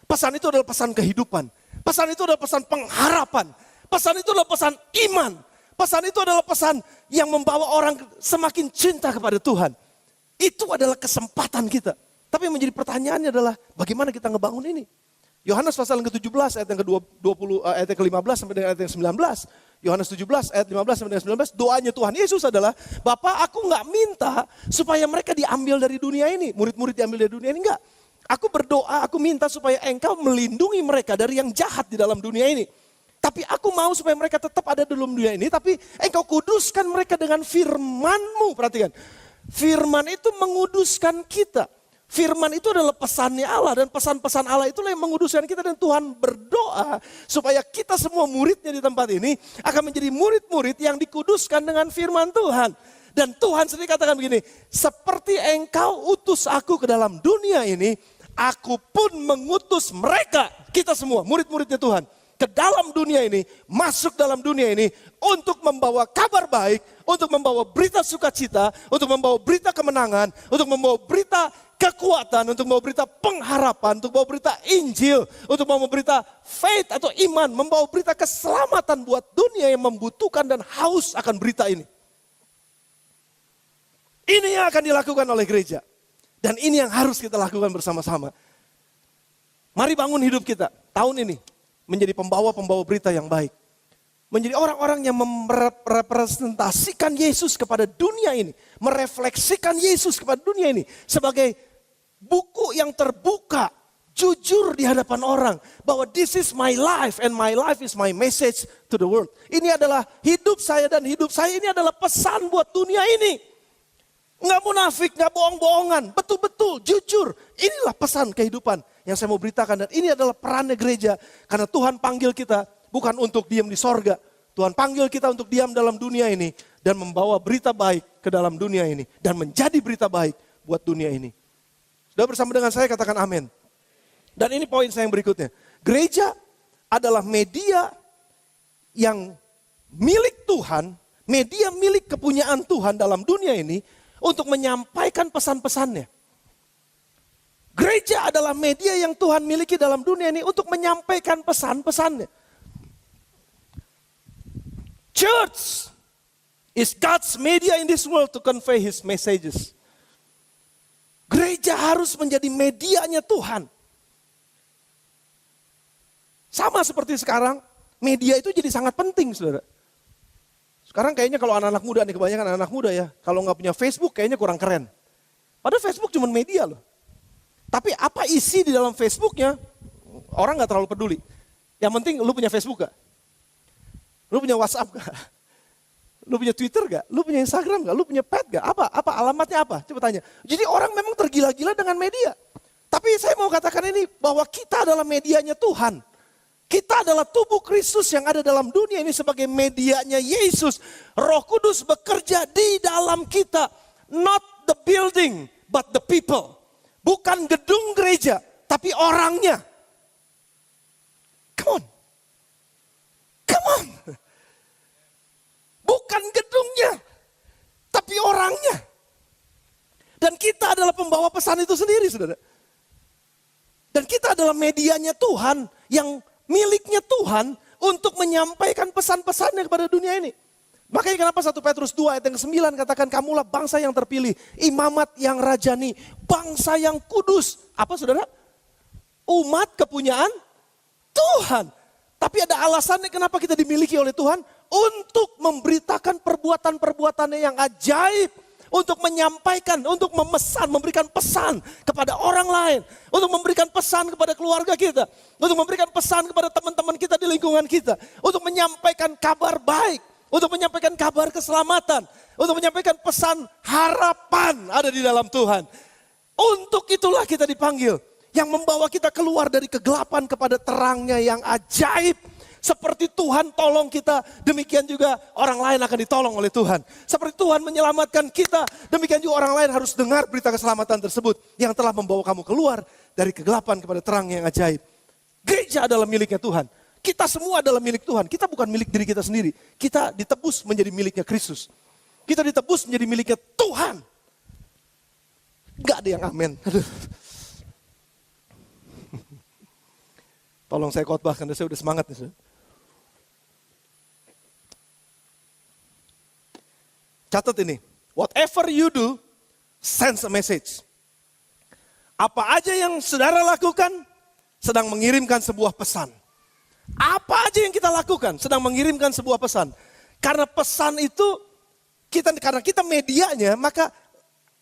Pesan itu adalah pesan kehidupan. Pesan itu adalah pesan pengharapan. Pesan itu adalah pesan iman. Pesan itu adalah pesan yang membawa orang semakin cinta kepada Tuhan. Itu adalah kesempatan kita. Tapi yang menjadi pertanyaannya adalah bagaimana kita ngebangun ini? Yohanes pasal yang ke-17 ayat yang ke-20 ayat yang ke-15 sampai dengan ayat yang 19. Yohanes 17 ayat 15 sampai dengan 19, doanya Tuhan Yesus adalah, Bapa, aku nggak minta supaya mereka diambil dari dunia ini, murid-murid diambil dari dunia ini, enggak. Aku berdoa, aku minta supaya engkau melindungi mereka dari yang jahat di dalam dunia ini. Tapi aku mau supaya mereka tetap ada dalam dunia ini, tapi engkau kuduskan mereka dengan firman-Mu. Perhatikan, firman itu menguduskan kita. Firman itu adalah pesannya Allah, dan pesan-pesan Allah itulah yang menguduskan kita, dan Tuhan berdoa supaya kita semua muridnya di tempat ini akan menjadi murid-murid yang dikuduskan dengan firman Tuhan. Dan Tuhan sendiri katakan begini, seperti engkau utus aku ke dalam dunia ini, aku pun mengutus mereka, kita semua murid-muridnya Tuhan, ke dalam dunia ini, masuk dalam dunia ini untuk membawa kabar baik, untuk membawa berita sukacita, untuk membawa berita kemenangan, untuk membawa berita kekuatan, untuk membawa berita pengharapan, untuk membawa berita Injil, untuk membawa berita faith atau iman, membawa berita keselamatan buat dunia yang membutuhkan dan haus akan berita ini. Ini yang akan dilakukan oleh gereja. Dan ini yang harus kita lakukan bersama-sama. Mari bangun hidup kita tahun ini menjadi pembawa-pembawa berita yang baik. Menjadi orang-orang yang merepresentasikan Yesus kepada dunia ini. Merefleksikan Yesus kepada dunia ini sebagai buku yang terbuka, jujur di hadapan orang. Bahwa this is my life and my life is my message to the world. Ini adalah hidup saya dan hidup saya ini adalah pesan buat dunia ini. Nggak munafik, nggak bohong-bohongan, betul-betul, jujur. Inilah pesan kehidupan yang saya mau beritakan. Dan ini adalah perannya gereja. Karena Tuhan panggil kita bukan untuk diam di sorga. Tuhan panggil kita untuk diam dalam dunia ini. Dan membawa berita baik ke dalam dunia ini. Dan menjadi berita baik buat dunia ini. Sudah bersama dengan saya katakan amin. Dan ini poin saya yang berikutnya. Gereja adalah media yang milik Tuhan. Media milik kepunyaan Tuhan dalam dunia ini. Untuk menyampaikan pesan-pesannya. Gereja adalah media yang Tuhan miliki dalam dunia ini untuk menyampaikan pesan-pesannya. Church is God's media in this world to convey His messages. Gereja harus menjadi medianya Tuhan. Sama seperti sekarang, media itu jadi sangat penting, saudara. Sekarang kayaknya kalau anak-anak muda nih, kebanyakan anak-anak muda ya, kalau nggak punya Facebook kayaknya kurang keren. Padahal Facebook cuma media loh. Tapi apa isi di dalam Facebooknya, orang nggak terlalu peduli. Yang penting lu punya Facebook gak? Lu punya WhatsApp gak? Lu punya Twitter gak? Lu punya Instagram gak? Lu punya pet gak? Apa alamatnya apa? Coba tanya. Jadi orang memang tergila-gila dengan media. Tapi saya mau katakan ini, bahwa kita adalah medianya Tuhan. Kita adalah tubuh Kristus yang ada dalam dunia ini sebagai medianya Yesus. Roh Kudus bekerja di dalam kita. Not the building, but the people. Bukan gedung gereja, tapi orangnya. Come on. Come on. Bukan gedungnya, tapi orangnya. Dan kita adalah pembawa pesan itu sendiri, saudara. Dan kita adalah medianya Tuhan yang miliknya Tuhan untuk menyampaikan pesan-pesannya kepada dunia ini. Makanya kenapa 1 Petrus 2 ayat yang ke-9 katakan kamulah bangsa yang terpilih, imamat yang rajani, bangsa yang kudus. Apa saudara? Umat kepunyaan Tuhan. Tapi ada alasannya kenapa kita dimiliki oleh Tuhan. Untuk memberitakan perbuatan-perbuatannya yang ajaib. Untuk menyampaikan, untuk memesan, memberikan pesan kepada orang lain. Untuk memberikan pesan kepada keluarga kita. Untuk memberikan pesan kepada teman-teman kita di lingkungan kita. Untuk menyampaikan kabar baik. Untuk menyampaikan kabar keselamatan. Untuk menyampaikan pesan harapan ada di dalam Tuhan. Untuk itulah kita dipanggil. Yang membawa kita keluar dari kegelapan kepada terangnya yang ajaib. Seperti Tuhan tolong kita, demikian juga orang lain akan ditolong oleh Tuhan. Seperti Tuhan menyelamatkan kita, demikian juga orang lain harus dengar berita keselamatan tersebut. Yang telah membawa kamu keluar dari kegelapan kepada terang yang ajaib. Gereja adalah miliknya Tuhan. Kita semua adalah milik Tuhan. Kita bukan milik diri kita sendiri. Kita ditebus menjadi miliknya Kristus. Kita ditebus menjadi miliknya Tuhan. Gak ada yang amin. Aduh. Tolong saya khotbah karena saya udah semangat nih. Catat ini, whatever you do, sends a message. Apa aja yang saudara lakukan, sedang mengirimkan sebuah pesan. Apa aja yang kita lakukan sedang mengirimkan sebuah pesan. Karena pesan itu, karena kita medianya, maka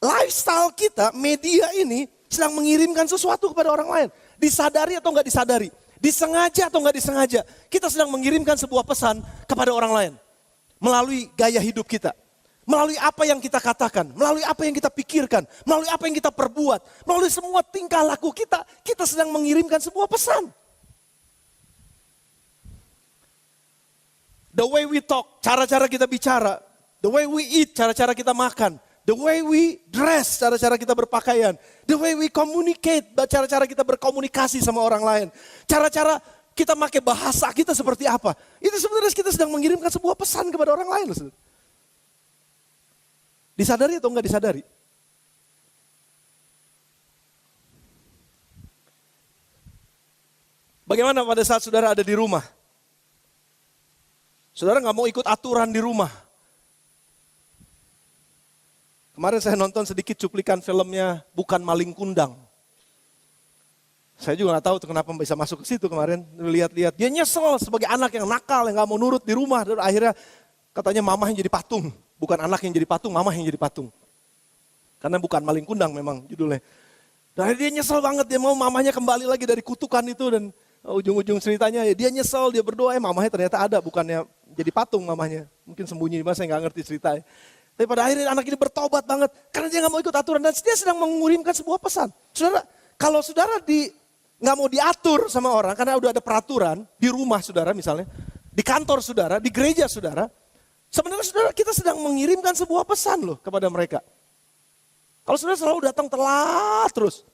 lifestyle kita, media ini sedang mengirimkan sesuatu kepada orang lain. Disadari atau enggak disadari, disengaja atau enggak disengaja, kita sedang mengirimkan sebuah pesan kepada orang lain. Melalui gaya hidup kita. Melalui apa yang kita katakan, melalui apa yang kita pikirkan, melalui apa yang kita perbuat, melalui semua tingkah laku kita, kita sedang mengirimkan sebuah pesan. The way we talk, cara-cara kita bicara. The way we eat, cara-cara kita makan. The way we dress, cara-cara kita berpakaian. The way we communicate, cara-cara kita berkomunikasi sama orang lain. Cara-cara kita pakai bahasa kita seperti apa. Itu sebenarnya kita sedang mengirimkan sebuah pesan kepada orang lain. Disadari atau enggak disadari? Bagaimana pada saat saudara ada di rumah? Saudara nggak mau ikut aturan di rumah. Kemarin saya nonton sedikit cuplikan filmnya Bukan Maling Kundang. Saya juga nggak tahu tuh kenapa bisa masuk ke situ kemarin. Lihat-lihat, dia nyesel sebagai anak yang nakal, yang nggak mau nurut di rumah. Dan akhirnya katanya mama yang jadi patung. Bukan anak yang jadi patung, mama yang jadi patung. Karena Bukan Maling Kundang memang judulnya. Dan akhirnya dia nyesel banget, dia mau mamanya kembali lagi dari kutukan itu. Dan ujung-ujung ceritanya ya dia nyesel, dia berdoa, mamanya ternyata ada, bukannya jadi patung mamanya. Mungkin sembunyi, saya nggak ngerti ceritanya. Tapi pada akhirnya anak ini bertobat banget, karena dia nggak mau ikut aturan. Dan dia sedang mengirimkan sebuah pesan. Saudara, kalau saudara nggak mau diatur sama orang, karena udah ada peraturan, di rumah saudara misalnya, di kantor saudara, di gereja saudara, sebenarnya saudara kita sedang mengirimkan sebuah pesan loh kepada mereka. Kalau saudara selalu datang telat terus,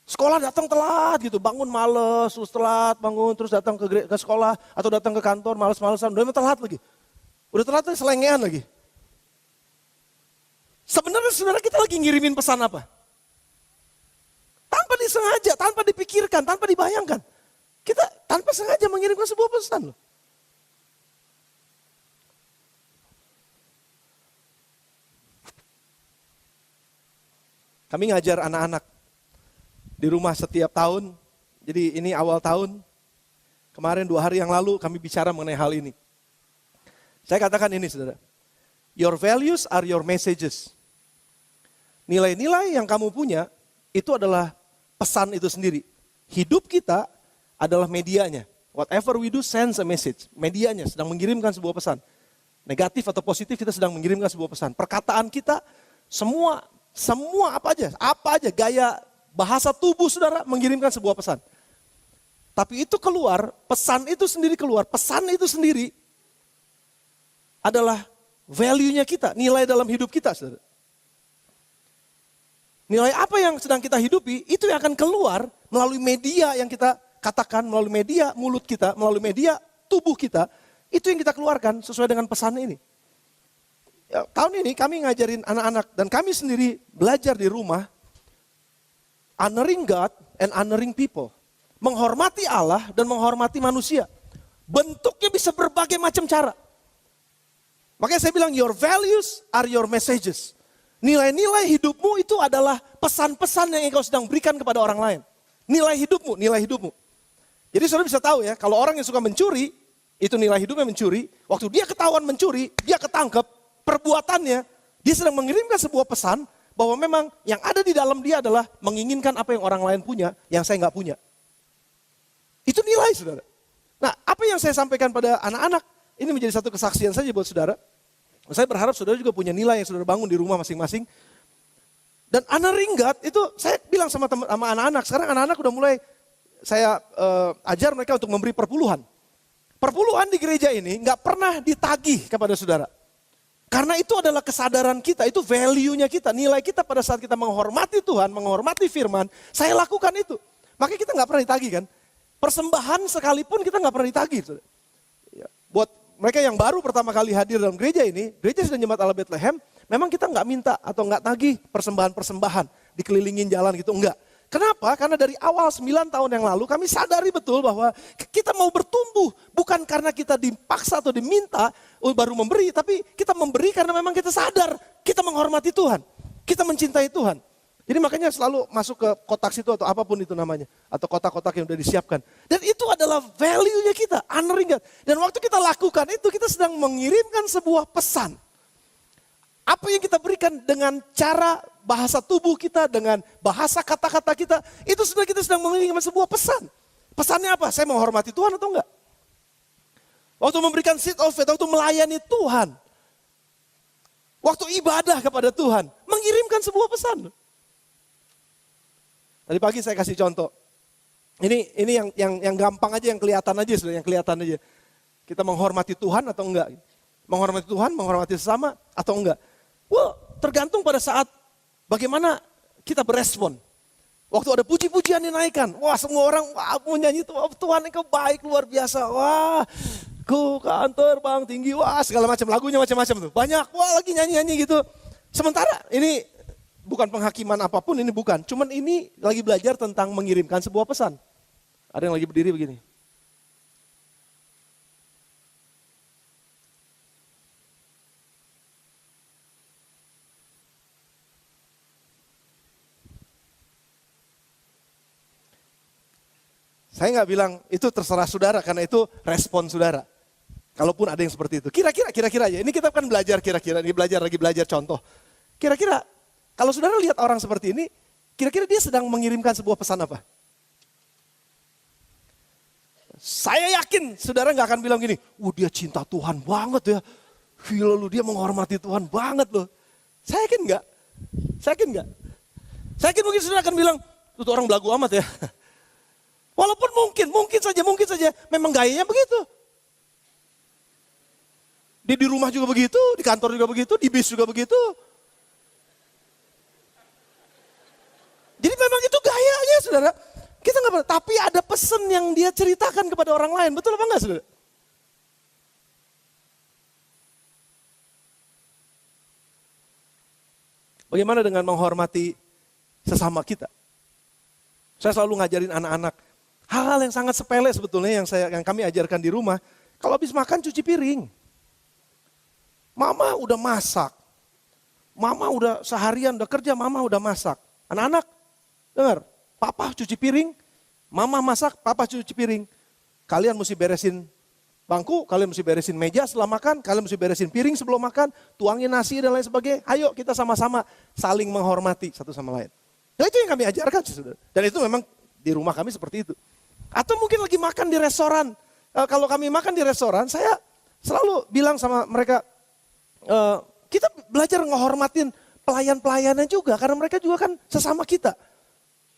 sekolah datang telat gitu, bangun males, terus telat bangun, terus datang ke sekolah atau datang ke kantor males-malesan, udah telat lagi. Udah telat lagi selengean lagi. Sebenarnya saudara kita lagi ngirimin pesan apa? Tanpa disengaja, tanpa dipikirkan, tanpa dibayangkan. Kita tanpa sengaja mengirimkan sebuah pesan loh. Kami ngajar anak-anak di rumah setiap tahun. Jadi ini awal tahun. Kemarin 2 hari yang lalu kami bicara mengenai hal ini. Saya katakan ini saudara. Your values are your messages. Nilai-nilai yang kamu punya itu adalah pesan itu sendiri. Hidup kita adalah medianya. Whatever we do sends a message. Medianya sedang mengirimkan sebuah pesan. Negatif atau positif kita sedang mengirimkan sebuah pesan. Perkataan kita semua apa aja gaya bahasa tubuh saudara mengirimkan sebuah pesan. Tapi itu keluar, pesan itu sendiri keluar, pesan itu sendiri adalah value-nya kita, nilai dalam hidup kita saudara. Nilai apa yang sedang kita hidupi itu yang akan keluar melalui media yang kita katakan, melalui media mulut kita, melalui media tubuh kita, itu yang kita keluarkan sesuai dengan pesan ini. Ya, tahun ini kami ngajarin anak-anak dan kami sendiri belajar di rumah honoring God and honoring people. Menghormati Allah dan menghormati manusia. Bentuknya bisa berbagai macam cara. Makanya saya bilang your values are your messages. Nilai-nilai hidupmu itu adalah pesan-pesan yang engkau sedang berikan kepada orang lain. Nilai hidupmu, nilai hidupmu. Jadi saudara bisa tahu ya, kalau orang yang suka mencuri, itu nilai hidupnya mencuri. Waktu dia ketahuan mencuri, dia ketangkep, perbuatannya, dia sedang mengirimkan sebuah pesan bahwa memang yang ada di dalam dia adalah menginginkan apa yang orang lain punya, yang saya nggak punya. Itu nilai saudara. Nah apa yang saya sampaikan pada anak-anak, ini menjadi satu kesaksian saja buat saudara. Saya berharap saudara juga punya nilai yang saudara bangun di rumah masing-masing. Dan honoring God itu saya bilang sama anak-anak, sekarang anak-anak udah mulai saya ajar mereka untuk memberi perpuluhan. Perpuluhan di gereja ini nggak pernah ditagih kepada saudara. Karena itu adalah kesadaran kita, itu value-nya kita, nilai kita pada saat kita menghormati Tuhan, menghormati firman, saya lakukan itu. Makanya kita nggak pernah ditagih kan. Persembahan sekalipun kita nggak pernah ditagih. Ya, buat mereka yang baru pertama kali hadir dalam gereja ini, gereja Sidang Jemaat Allah Bethlehem, memang kita nggak minta atau nggak tagih persembahan-persembahan, dikelilingin jalan gitu, enggak. Kenapa? Karena dari awal 9 tahun yang lalu kami sadari betul bahwa kita mau bertumbuh. Bukan karena kita dipaksa atau diminta baru memberi. Tapi kita memberi karena memang kita sadar. Kita menghormati Tuhan. Kita mencintai Tuhan. Jadi makanya selalu masuk ke kotak situ atau apapun itu namanya. Atau kotak-kotak yang udah disiapkan. Dan itu adalah value-nya kita, honoring God. Dan waktu kita lakukan itu kita sedang mengirimkan sebuah pesan. Apa yang kita berikan dengan cara bahasa tubuh kita, dengan bahasa kata-kata kita. Itu sudah kita sedang mengirimkan sebuah pesan. Pesannya apa? Saya menghormati Tuhan atau enggak? Waktu memberikan seed of faith, waktu melayani Tuhan. Waktu ibadah kepada Tuhan. Mengirimkan sebuah pesan. Tadi pagi saya kasih contoh. Ini yang gampang aja, yang kelihatan aja, sudah yang kelihatan aja. Kita menghormati Tuhan atau enggak? Menghormati Tuhan, menghormati sesama atau enggak? Well, tergantung pada saat bagaimana kita berespon. Waktu ada puji-pujian dinaikkan, wah semua orang mau nyanyi Tuhan engkau baik luar biasa. Wah, ku kantor bang tinggi, wah segala macam lagunya macam-macam tuh. Banyak, wah lagi nyanyi-nyanyi gitu. Sementara ini bukan penghakiman apapun, ini bukan. Cuman ini lagi belajar tentang mengirimkan sebuah pesan. Ada yang lagi berdiri begini. Saya nggak bilang itu terserah saudara karena itu respon saudara. Kalaupun ada yang seperti itu. Kira-kira aja. Ini kita kan belajar kira-kira. Ini lagi belajar contoh. Kira-kira kalau saudara lihat orang seperti ini, kira-kira dia sedang mengirimkan sebuah pesan apa? Saya yakin saudara nggak akan bilang gini, dia cinta Tuhan banget ya. Gila lu, dia menghormati Tuhan banget loh. Saya yakin nggak? Saya yakin mungkin saudara akan bilang, tuh orang belagu amat ya. Walaupun mungkin saja memang gayanya begitu. Dia di rumah juga begitu, di kantor juga begitu, di bis juga begitu. Jadi memang itu gayanya saudara. Kita nggak pernah, tapi ada pesan yang dia ceritakan kepada orang lain. Betul apa enggak saudara? Bagaimana dengan menghormati sesama kita? Saya selalu ngajarin anak-anak. Hal-hal yang sangat sepele sebetulnya yang kami ajarkan di rumah. Kalau habis makan cuci piring. Mama udah masak. Mama udah seharian udah kerja, mama udah masak. Anak-anak, dengar, papa cuci piring, mama masak, papa cuci piring. Kalian mesti beresin bangku, kalian mesti beresin meja setelah makan, kalian mesti beresin piring sebelum makan, tuangin nasi dan lain sebagainya. Ayo kita sama-sama saling menghormati satu sama lain. Nah itu yang kami ajarkan saudara. Dan itu memang di rumah kami seperti itu. Atau mungkin lagi makan di restoran. Kalau kami makan di restoran, saya selalu bilang sama mereka, kita belajar menghormatin pelayan-pelayannya juga. Karena mereka juga kan sesama kita.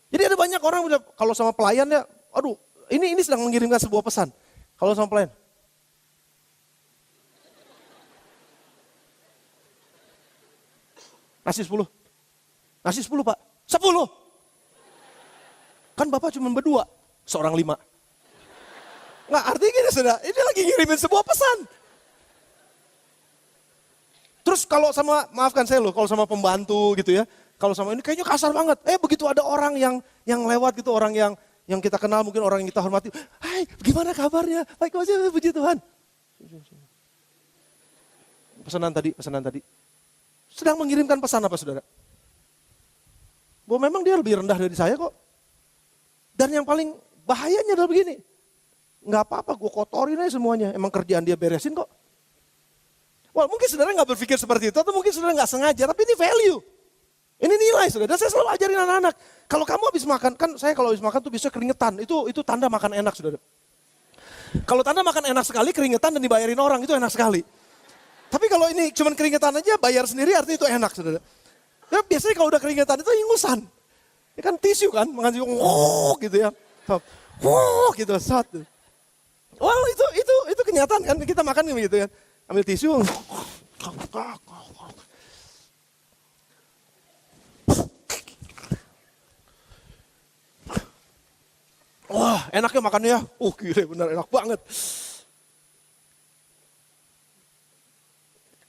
Jadi ada banyak orang bilang, kalau sama pelayan ya, aduh ini sedang mengirimkan sebuah pesan. Kalau sama pelayan. Nasi 10. Nasi 10 Pak. 10. Kan Bapak cuma berdua. Seorang 5. Nggak, artinya gini saudara, ini lagi ngirimin sebuah pesan. Terus kalau sama, maafkan saya loh, kalau sama pembantu gitu ya. Kalau sama ini kayaknya kasar banget. Begitu ada orang yang lewat gitu, orang yang kita kenal, mungkin orang yang kita hormati. Hai, gimana kabarnya? Baik aja, puji Tuhan. Pesanan tadi. Sedang mengirimkan pesan apa saudara? Bahwa memang dia lebih rendah dari saya kok. Dan yang paling bahayanya adalah begini. Nggak apa-apa, gue kotorin aja semuanya. Emang kerjaan dia beresin kok. Wah mungkin saudara nggak berpikir seperti itu. Atau mungkin saudara nggak sengaja. Tapi ini value. Ini nilai saudara. Dan saya selalu ajarin anak-anak. Kalau kamu habis makan, kan saya kalau habis makan tuh biasanya keringetan. Itu tanda makan enak saudara. Kalau tanda makan enak sekali, keringetan dan dibayarin orang, itu enak sekali. Tapi kalau ini cuma keringetan aja, bayar sendiri artinya itu enak saudara. Ya, biasanya kalau udah keringetan itu ingusan. Ya kan tisu kan, makan tisu, gitu ya. Gitu, satu. Well itu kenyataan kan, kita makan gitu kan. Ambil tisu. Wah enaknya makannya ya, gila benar enak banget.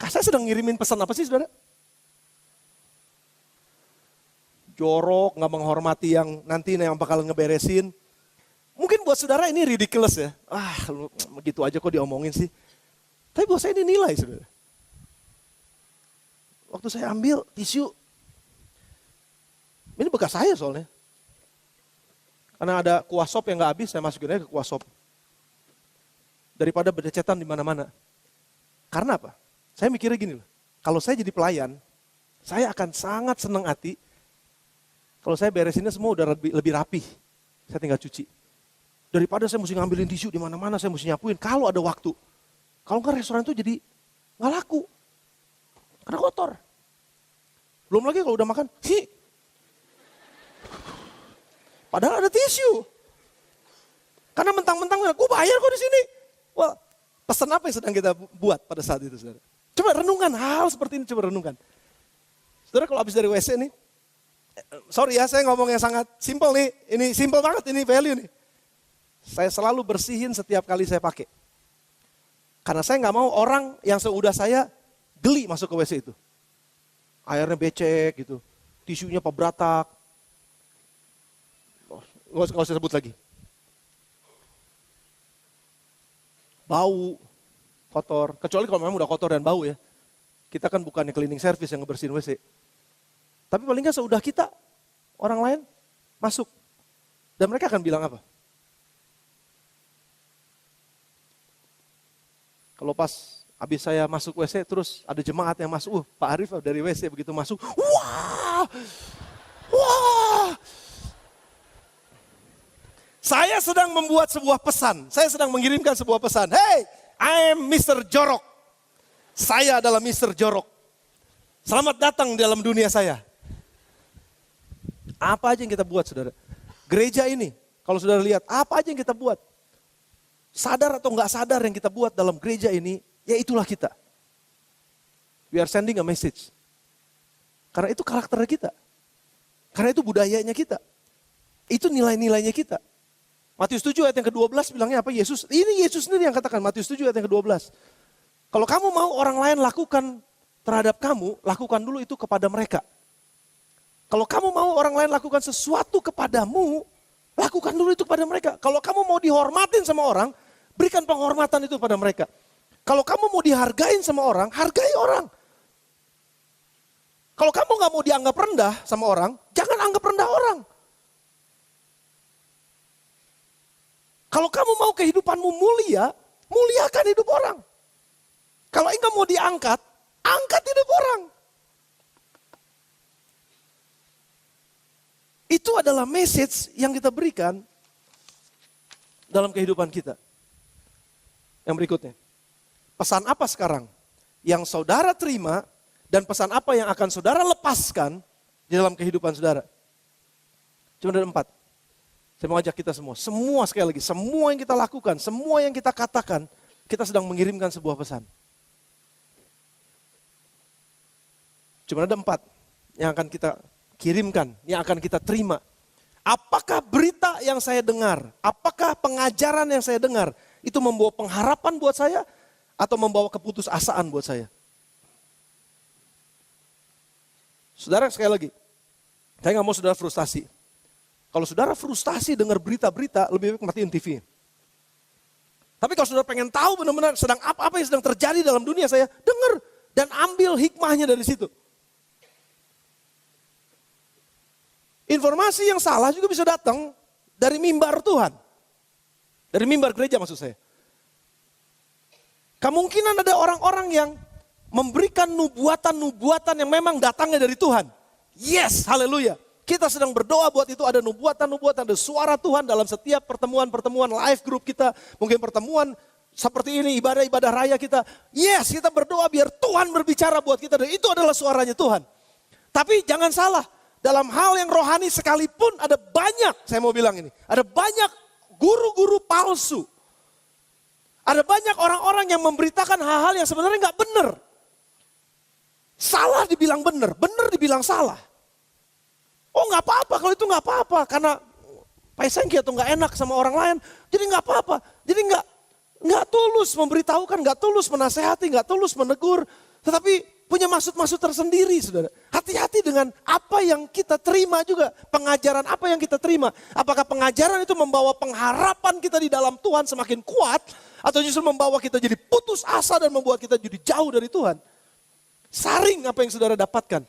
Saya sedang ngirimin pesan apa sih saudara? Jorok, gak menghormati yang nanti yang bakal ngeberesin. Mungkin buat saudara ini ridiculous ya. Lu begitu aja kok diomongin sih. Tapi buat saya ini nilai saudara. Waktu saya ambil tisu, Ini bekas saya soalnya. Karena ada kuah sop yang gak habis, saya masukin aja ke kuah sop. Daripada berdecetan di mana-mana. Karena apa? Saya mikirnya gini loh. Kalau saya jadi pelayan, saya akan sangat senang hati. Kalau saya beresinnya semua udah lebih rapi. Saya tinggal cuci. Daripada saya mesti ngambilin tisu di mana-mana, saya mesti nyapuin. Kalau ada waktu. Kalau enggak restoran itu jadi nggak laku. Karena kotor. Belum lagi kalau udah makan, padahal ada tisu. Karena mentang-mentang, gue bayar kok di sini. Wah, pesan apa yang sedang kita buat pada saat itu, saudara? Coba renungkan hal seperti ini, coba renungkan. Saudara kalau habis dari WC nih, sorry ya saya ngomong yang sangat simpel nih, ini simpel banget ini value nih. Saya selalu bersihin setiap kali saya pakai. Karena saya nggak mau orang yang seudah saya geli masuk ke WC itu. Airnya becek gitu, tisunya pebratak. Nggak usah sebut lagi. Bau, kotor. Kecuali kalau memang udah kotor dan bau ya. Kita kan bukannya cleaning service yang ngebersihin WC. Tapi paling nggak seudah kita, orang lain masuk. Dan mereka akan bilang apa? Kalau pas habis saya masuk WC, terus ada jemaat yang masuk, Pak Arif dari WC begitu masuk, wah, wah. Saya sedang membuat sebuah pesan, saya sedang mengirimkan sebuah pesan. Hey, I am Mr. Jorok. Saya adalah Mr. Jorok. Selamat datang dalam dunia saya. Apa aja yang kita buat, saudara? Gereja ini, kalau saudara lihat, apa aja yang kita buat? Sadar atau enggak sadar yang kita buat dalam gereja ini, ya itulah kita. We are sending a message. Karena itu karakter kita. Karena itu budayanya kita. Itu nilai-nilainya kita. Matius 7 ayat yang ke-12 bilangnya apa? Ini Yesus sendiri yang katakan, Matius 7 ayat yang ke-12. Kalau kamu mau orang lain lakukan terhadap kamu, lakukan dulu itu kepada mereka. Kalau kamu mau orang lain lakukan sesuatu kepadamu, lakukan dulu itu kepada mereka. Kalau kamu mau dihormatin sama orang, berikan penghormatan itu pada mereka. Kalau kamu mau dihargain sama orang, hargai orang. Kalau kamu gak mau dianggap rendah sama orang, jangan anggap rendah orang. Kalau kamu mau kehidupanmu mulia, muliakan hidup orang. Kalau engkau mau diangkat, angkat hidup orang. Itu adalah message yang kita berikan dalam kehidupan kita. Yang berikutnya, pesan apa sekarang yang saudara terima dan pesan apa yang akan saudara lepaskan di dalam kehidupan saudara? Cuma ada 4. Saya mau ajak kita semua sekali lagi, semua yang kita lakukan, semua yang kita katakan, kita sedang mengirimkan sebuah pesan. Cuma ada 4 yang akan kita kirimkan, yang akan kita terima. Apakah berita yang saya dengar, apakah pengajaran yang saya dengar, itu membawa pengharapan buat saya, atau membawa keputusasaan buat saya? Saudara sekali lagi, saya gak mau saudara frustasi. Kalau saudara frustasi dengar berita-berita, lebih baik matiin TV. Tapi kalau saudara pengen tahu benar-benar sedang apa yang sedang terjadi dalam dunia saya, dengar dan ambil hikmahnya dari situ. Informasi yang salah juga bisa datang dari mimbar Tuhan. Dari mimbar gereja maksud saya. Kemungkinan ada orang-orang yang memberikan nubuatan-nubuatan yang memang datangnya dari Tuhan. Yes, haleluya. Kita sedang berdoa buat itu, ada nubuatan-nubuatan, ada suara Tuhan dalam setiap pertemuan-pertemuan live group kita. Mungkin pertemuan seperti ini, ibadah-ibadah raya kita. Yes, kita berdoa biar Tuhan berbicara buat kita. Dan itu adalah suaranya Tuhan. Tapi jangan salah, dalam hal yang rohani sekalipun ada banyak, saya mau bilang ini. Ada banyak guru-guru palsu. Ada banyak orang-orang yang memberitakan hal-hal yang sebenarnya nggak benar. Salah dibilang benar, benar dibilang salah. Oh nggak apa-apa, kalau itu nggak apa-apa. Karena paisengki atau nggak enak sama orang lain. Jadi nggak apa-apa. Jadi nggak tulus memberitahukan, nggak tulus menasehati, nggak tulus menegur. Tetapi punya maksud-maksud tersendiri, saudara. Hati-hati dengan apa yang kita terima juga. Pengajaran apa yang kita terima. Apakah pengajaran itu membawa pengharapan kita di dalam Tuhan semakin kuat. Atau justru membawa kita jadi putus asa dan membuat kita jadi jauh dari Tuhan. Saring apa yang saudara dapatkan.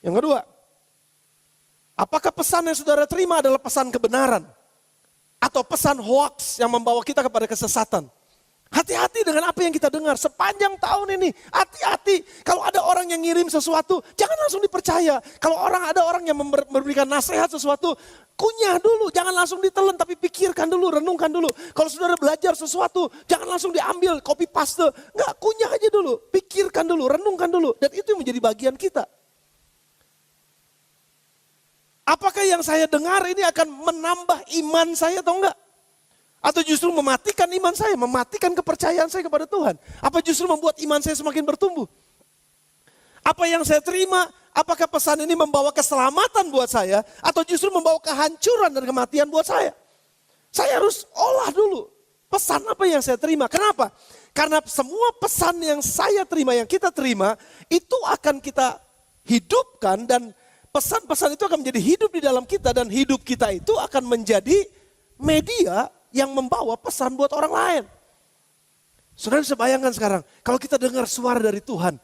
Yang kedua, Apakah pesan yang saudara terima adalah pesan kebenaran? Atau pesan hoaks yang membawa kita kepada kesesatan? Hati-hati dengan apa yang kita dengar sepanjang tahun ini. Hati-hati kalau ada orang yang ngirim sesuatu, jangan langsung dipercaya. Kalau ada orang yang memberikan nasihat sesuatu, kunyah dulu, jangan langsung ditelan tapi pikirkan dulu, renungkan dulu. Kalau saudara belajar sesuatu, jangan langsung diambil, copy paste. Enggak, kunyah aja dulu, pikirkan dulu, renungkan dulu. Dan itu yang menjadi bagian kita. Apakah yang saya dengar ini akan menambah iman saya atau enggak? Atau justru mematikan iman saya, mematikan kepercayaan saya kepada Tuhan? Apa justru membuat iman saya semakin bertumbuh? Apa yang saya terima, apakah pesan ini membawa keselamatan buat saya? Atau justru membawa kehancuran dan kematian buat saya? Saya harus olah dulu pesan apa yang saya terima. Kenapa? Karena semua pesan yang saya terima, yang kita terima, itu akan kita hidupkan dan pesan-pesan itu akan menjadi hidup di dalam kita. Dan hidup kita itu akan menjadi media yang membawa pesan buat orang lain. Saudara bisa bayangkan sekarang, kalau kita dengar suara dari Tuhan,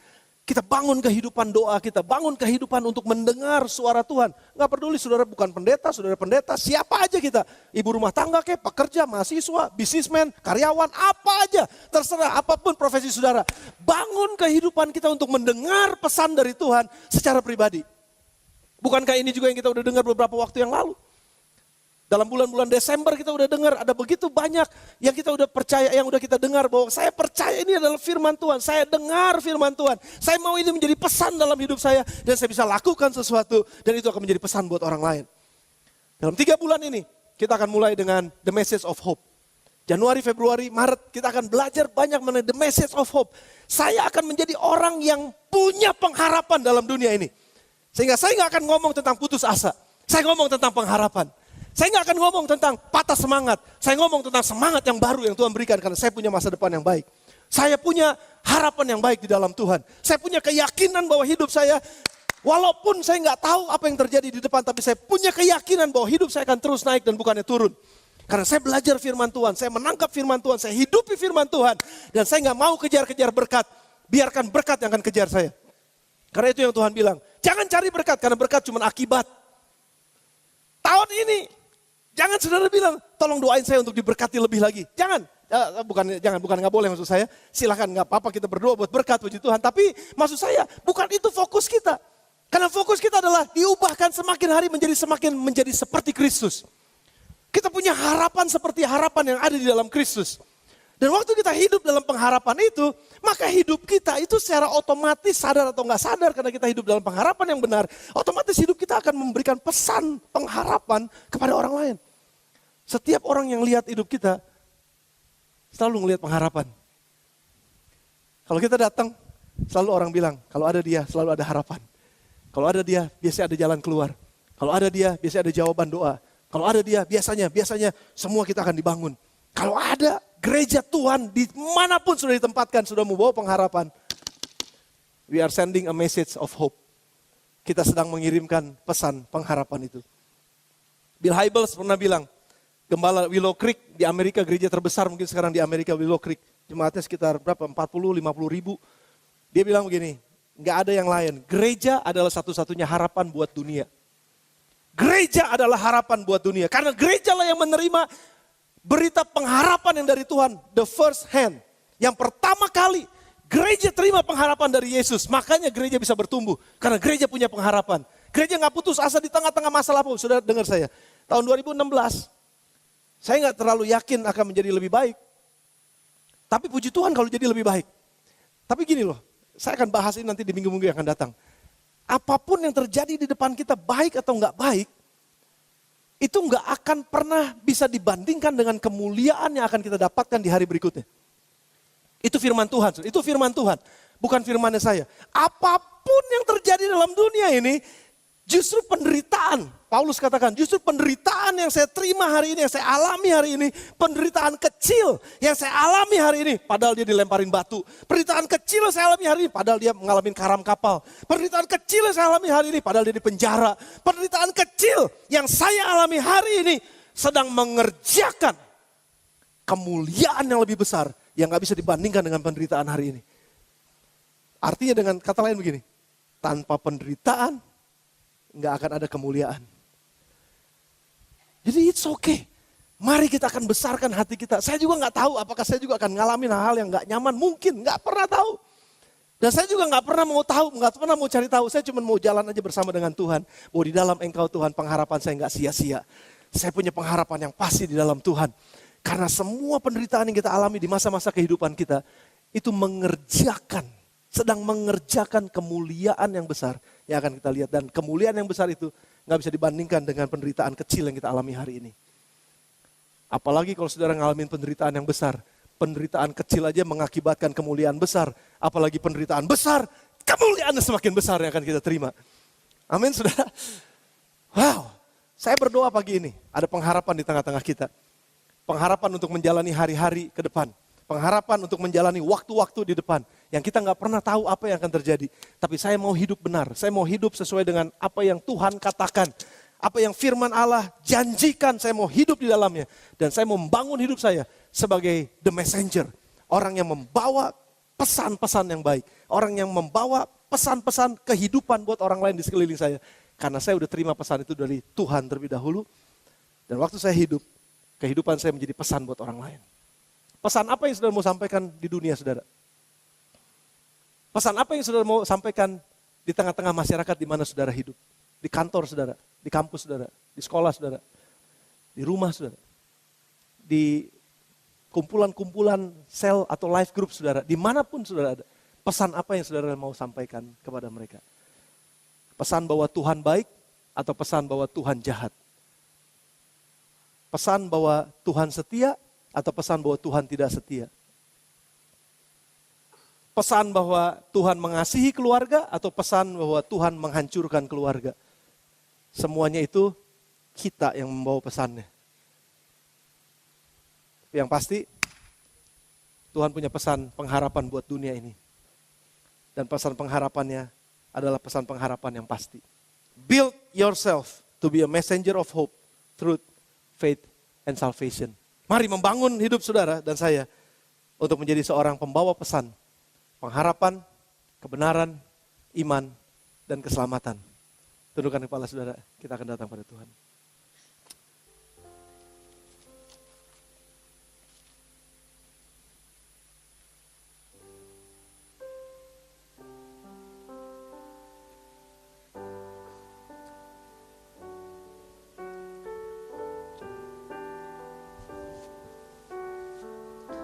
kita bangun kehidupan doa kita, bangun kehidupan untuk mendengar suara Tuhan. Gak peduli saudara bukan pendeta, saudara pendeta, siapa aja kita. Ibu rumah tangga kayak, pekerja, mahasiswa, bisnismen, karyawan, apa aja. Terserah apapun profesi saudara. Bangun kehidupan kita untuk mendengar pesan dari Tuhan secara pribadi. Bukankah ini juga yang kita udah dengar beberapa waktu yang lalu? Dalam bulan-bulan Desember kita udah dengar ada begitu banyak yang kita udah percaya, yang udah kita dengar bahwa saya percaya ini adalah firman Tuhan. Saya dengar firman Tuhan. Saya mau ini menjadi pesan dalam hidup saya dan saya bisa lakukan sesuatu dan itu akan menjadi pesan buat orang lain. Dalam 3 bulan ini kita akan mulai dengan The Message of Hope. Januari, Februari, Maret kita akan belajar banyak mengenai The Message of Hope. Saya akan menjadi orang yang punya pengharapan dalam dunia ini. Sehingga saya nggak akan ngomong tentang putus asa. Saya ngomong tentang pengharapan. Saya nggak akan ngomong tentang patah semangat. Saya ngomong tentang semangat yang baru yang Tuhan berikan karena saya punya masa depan yang baik. Saya punya harapan yang baik di dalam Tuhan. Saya punya keyakinan bahwa hidup saya, walaupun saya nggak tahu apa yang terjadi di depan, tapi saya punya keyakinan bahwa hidup saya akan terus naik dan bukannya turun. Karena saya belajar firman Tuhan, saya menangkap firman Tuhan, saya hidupi firman Tuhan. Dan saya nggak mau kejar-kejar berkat, biarkan berkat yang akan kejar saya. Karena itu yang Tuhan bilang, jangan cari berkat karena berkat cuma akibat. Tahun ini, jangan saudara bilang, tolong doain saya untuk diberkati lebih lagi. Jangan, bukan nggak boleh maksud saya. Silakan nggak apa-apa kita berdoa buat berkat puji Tuhan. Tapi maksud saya bukan itu fokus kita. Karena fokus kita adalah diubahkan semakin hari menjadi seperti Kristus. Kita punya harapan seperti harapan yang ada di dalam Kristus. Dan waktu kita hidup dalam pengharapan itu, maka hidup kita itu secara otomatis sadar atau nggak sadar karena kita hidup dalam pengharapan yang benar, otomatis hidup kita akan memberikan pesan pengharapan kepada orang lain. Setiap orang yang lihat hidup kita, selalu ngelihat pengharapan. Kalau kita datang, selalu orang bilang, kalau ada dia selalu ada harapan. Kalau ada dia, biasanya ada jalan keluar. Kalau ada dia, biasanya ada jawaban doa. Kalau ada dia, biasanya semua kita akan dibangun. Kalau ada gereja Tuhan dimanapun sudah ditempatkan, sudah membawa pengharapan. We are sending a message of hope. Kita sedang mengirimkan pesan pengharapan itu. Bill Hybels pernah bilang, Gembala Willow Creek di Amerika, gereja terbesar mungkin sekarang di Amerika, Willow Creek. Jemaatnya sekitar berapa? 40-50 ribu. Dia bilang begini, gak ada yang lain. Gereja adalah satu-satunya harapan buat dunia. Gereja adalah harapan buat dunia. Karena gereja lah yang menerima berita pengharapan yang dari Tuhan, the first hand. Yang pertama kali gereja terima pengharapan dari Yesus, makanya gereja bisa bertumbuh. Karena gereja punya pengharapan. Gereja gak putus asa di tengah-tengah masalah pun. Sudah dengar saya, tahun 2016, saya gak terlalu yakin akan menjadi lebih baik. Tapi puji Tuhan kalau jadi lebih baik. Tapi gini loh, saya akan bahas ini nanti di minggu-minggu yang akan datang. Apapun yang terjadi di depan kita, baik atau gak baik, itu nggak akan pernah bisa dibandingkan dengan kemuliaan yang akan kita dapatkan di hari berikutnya. Itu firman Tuhan, itu firman Tuhan, bukan firmannya saya. Apapun yang terjadi dalam dunia ini, justru penderitaan, Paulus katakan, justru penderitaan yang saya terima hari ini, yang saya alami hari ini, penderitaan kecil yang saya alami hari ini, padahal dia dilemparin batu. Penderitaan kecil yang saya alami hari ini, padahal dia mengalami karam kapal. Penderitaan kecil yang saya alami hari ini, padahal dia di penjara. Penderitaan kecil yang saya alami hari ini, sedang mengerjakan kemuliaan yang lebih besar, yang gak bisa dibandingkan dengan penderitaan hari ini. Artinya dengan kata lain begini, tanpa penderitaan, gak akan ada kemuliaan. Jadi it's okay. Mari kita akan besarkan hati kita. Saya juga nggak tahu apakah saya juga akan ngalamin hal-hal yang nggak nyaman. Mungkin, nggak pernah tahu. Dan saya juga nggak pernah mau tahu, nggak pernah mau cari tahu. Saya cuma mau jalan aja bersama dengan Tuhan. Bahwa di dalam Engkau Tuhan pengharapan saya nggak sia-sia. Saya punya pengharapan yang pasti di dalam Tuhan. Karena semua penderitaan yang kita alami di masa-masa kehidupan kita, itu sedang mengerjakan kemuliaan yang besar yang akan kita lihat. Dan kemuliaan yang besar itu nggak bisa dibandingkan dengan penderitaan kecil yang kita alami hari ini. Apalagi kalau saudara ngalamin penderitaan yang besar. Penderitaan kecil aja mengakibatkan kemuliaan besar. Apalagi penderitaan besar, kemuliaan semakin besar yang akan kita terima. Amin saudara. Wow, saya berdoa pagi ini. Ada pengharapan di tengah-tengah kita. Pengharapan untuk menjalani hari-hari ke depan. Pengharapan untuk menjalani waktu-waktu di depan. Yang kita nggak pernah tahu apa yang akan terjadi. Tapi saya mau hidup benar. Saya mau hidup sesuai dengan apa yang Tuhan katakan. Apa yang firman Allah janjikan, saya mau hidup di dalamnya. Dan saya mau membangun hidup saya sebagai the messenger. Orang yang membawa pesan-pesan yang baik. Orang yang membawa pesan-pesan kehidupan buat orang lain di sekeliling saya. Karena saya udah terima pesan itu dari Tuhan terlebih dahulu. Dan waktu saya hidup, kehidupan saya menjadi pesan buat orang lain. Pesan apa yang saudara mau sampaikan di dunia saudara? Pesan apa yang saudara mau sampaikan di tengah-tengah masyarakat di mana saudara hidup? Di kantor saudara, di kampus saudara, di sekolah saudara, di rumah saudara, di kumpulan-kumpulan sel atau life group saudara, dimanapun saudara ada. Pesan apa yang saudara mau sampaikan kepada mereka? Pesan bahwa Tuhan baik atau pesan bahwa Tuhan jahat? Pesan bahwa Tuhan setia atau pesan bahwa Tuhan tidak setia? Pesan bahwa Tuhan mengasihi keluarga atau pesan bahwa Tuhan menghancurkan keluarga? Semuanya itu kita yang membawa pesannya. Yang pasti Tuhan punya pesan pengharapan buat dunia ini. Dan pesan pengharapannya adalah pesan pengharapan yang pasti. Build yourself to be a messenger of hope, truth, faith, and salvation. Mari membangun hidup saudara dan saya untuk menjadi seorang pembawa pesan pengharapan, kebenaran, iman, dan keselamatan. Tundukkan kepala saudara, kita akan datang pada Tuhan.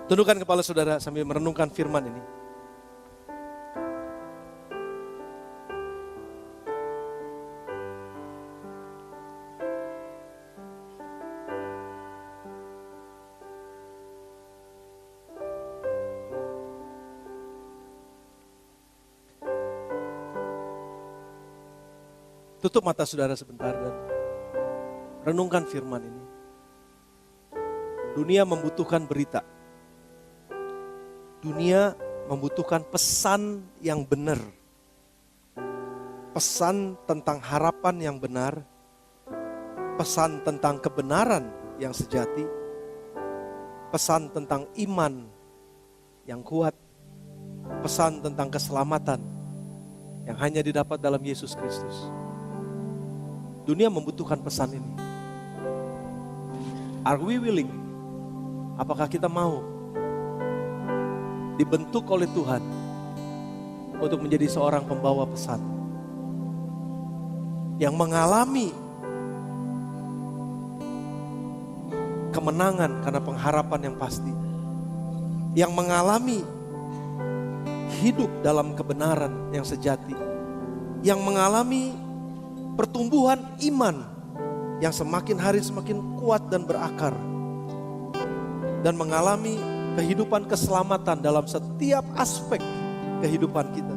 Tundukkan kepala saudara sambil merenungkan firman ini. Tutup mata saudara sebentar dan renungkan firman ini. Dunia membutuhkan berita. Dunia membutuhkan pesan yang benar. Pesan tentang harapan yang benar. Pesan tentang kebenaran yang sejati. Pesan tentang iman yang kuat. Pesan tentang keselamatan yang hanya didapat dalam Yesus Kristus. Dunia membutuhkan pesan ini. Are we willing? Apakah kita mau dibentuk oleh Tuhan untuk menjadi seorang pembawa pesan yang mengalami kemenangan karena pengharapan yang pasti, yang mengalami hidup dalam kebenaran yang sejati, yang mengalami pertumbuhan iman yang semakin hari semakin kuat dan berakar, dan mengalami kehidupan keselamatan dalam setiap aspek kehidupan kita.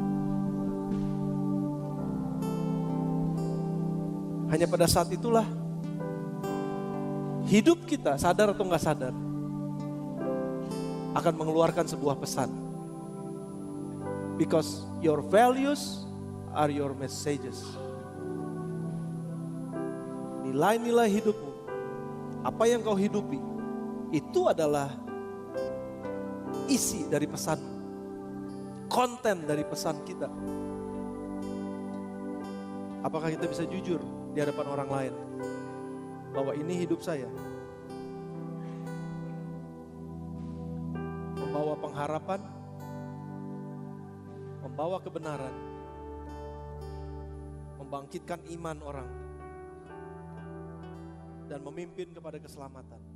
Hanya pada saat itulah hidup kita, sadar atau nggak sadar, akan mengeluarkan sebuah pesan. Because your values are your messages. Nilai-nilai hidupmu, apa yang kau hidupi, itu adalah isi dari pesan, konten dari pesan kita. Apakah kita bisa jujur di hadapan orang lain? bahwa ini hidup saya. Membawa pengharapan, membawa kebenaran, membangkitkan iman orang, dan memimpin kepada keselamatan.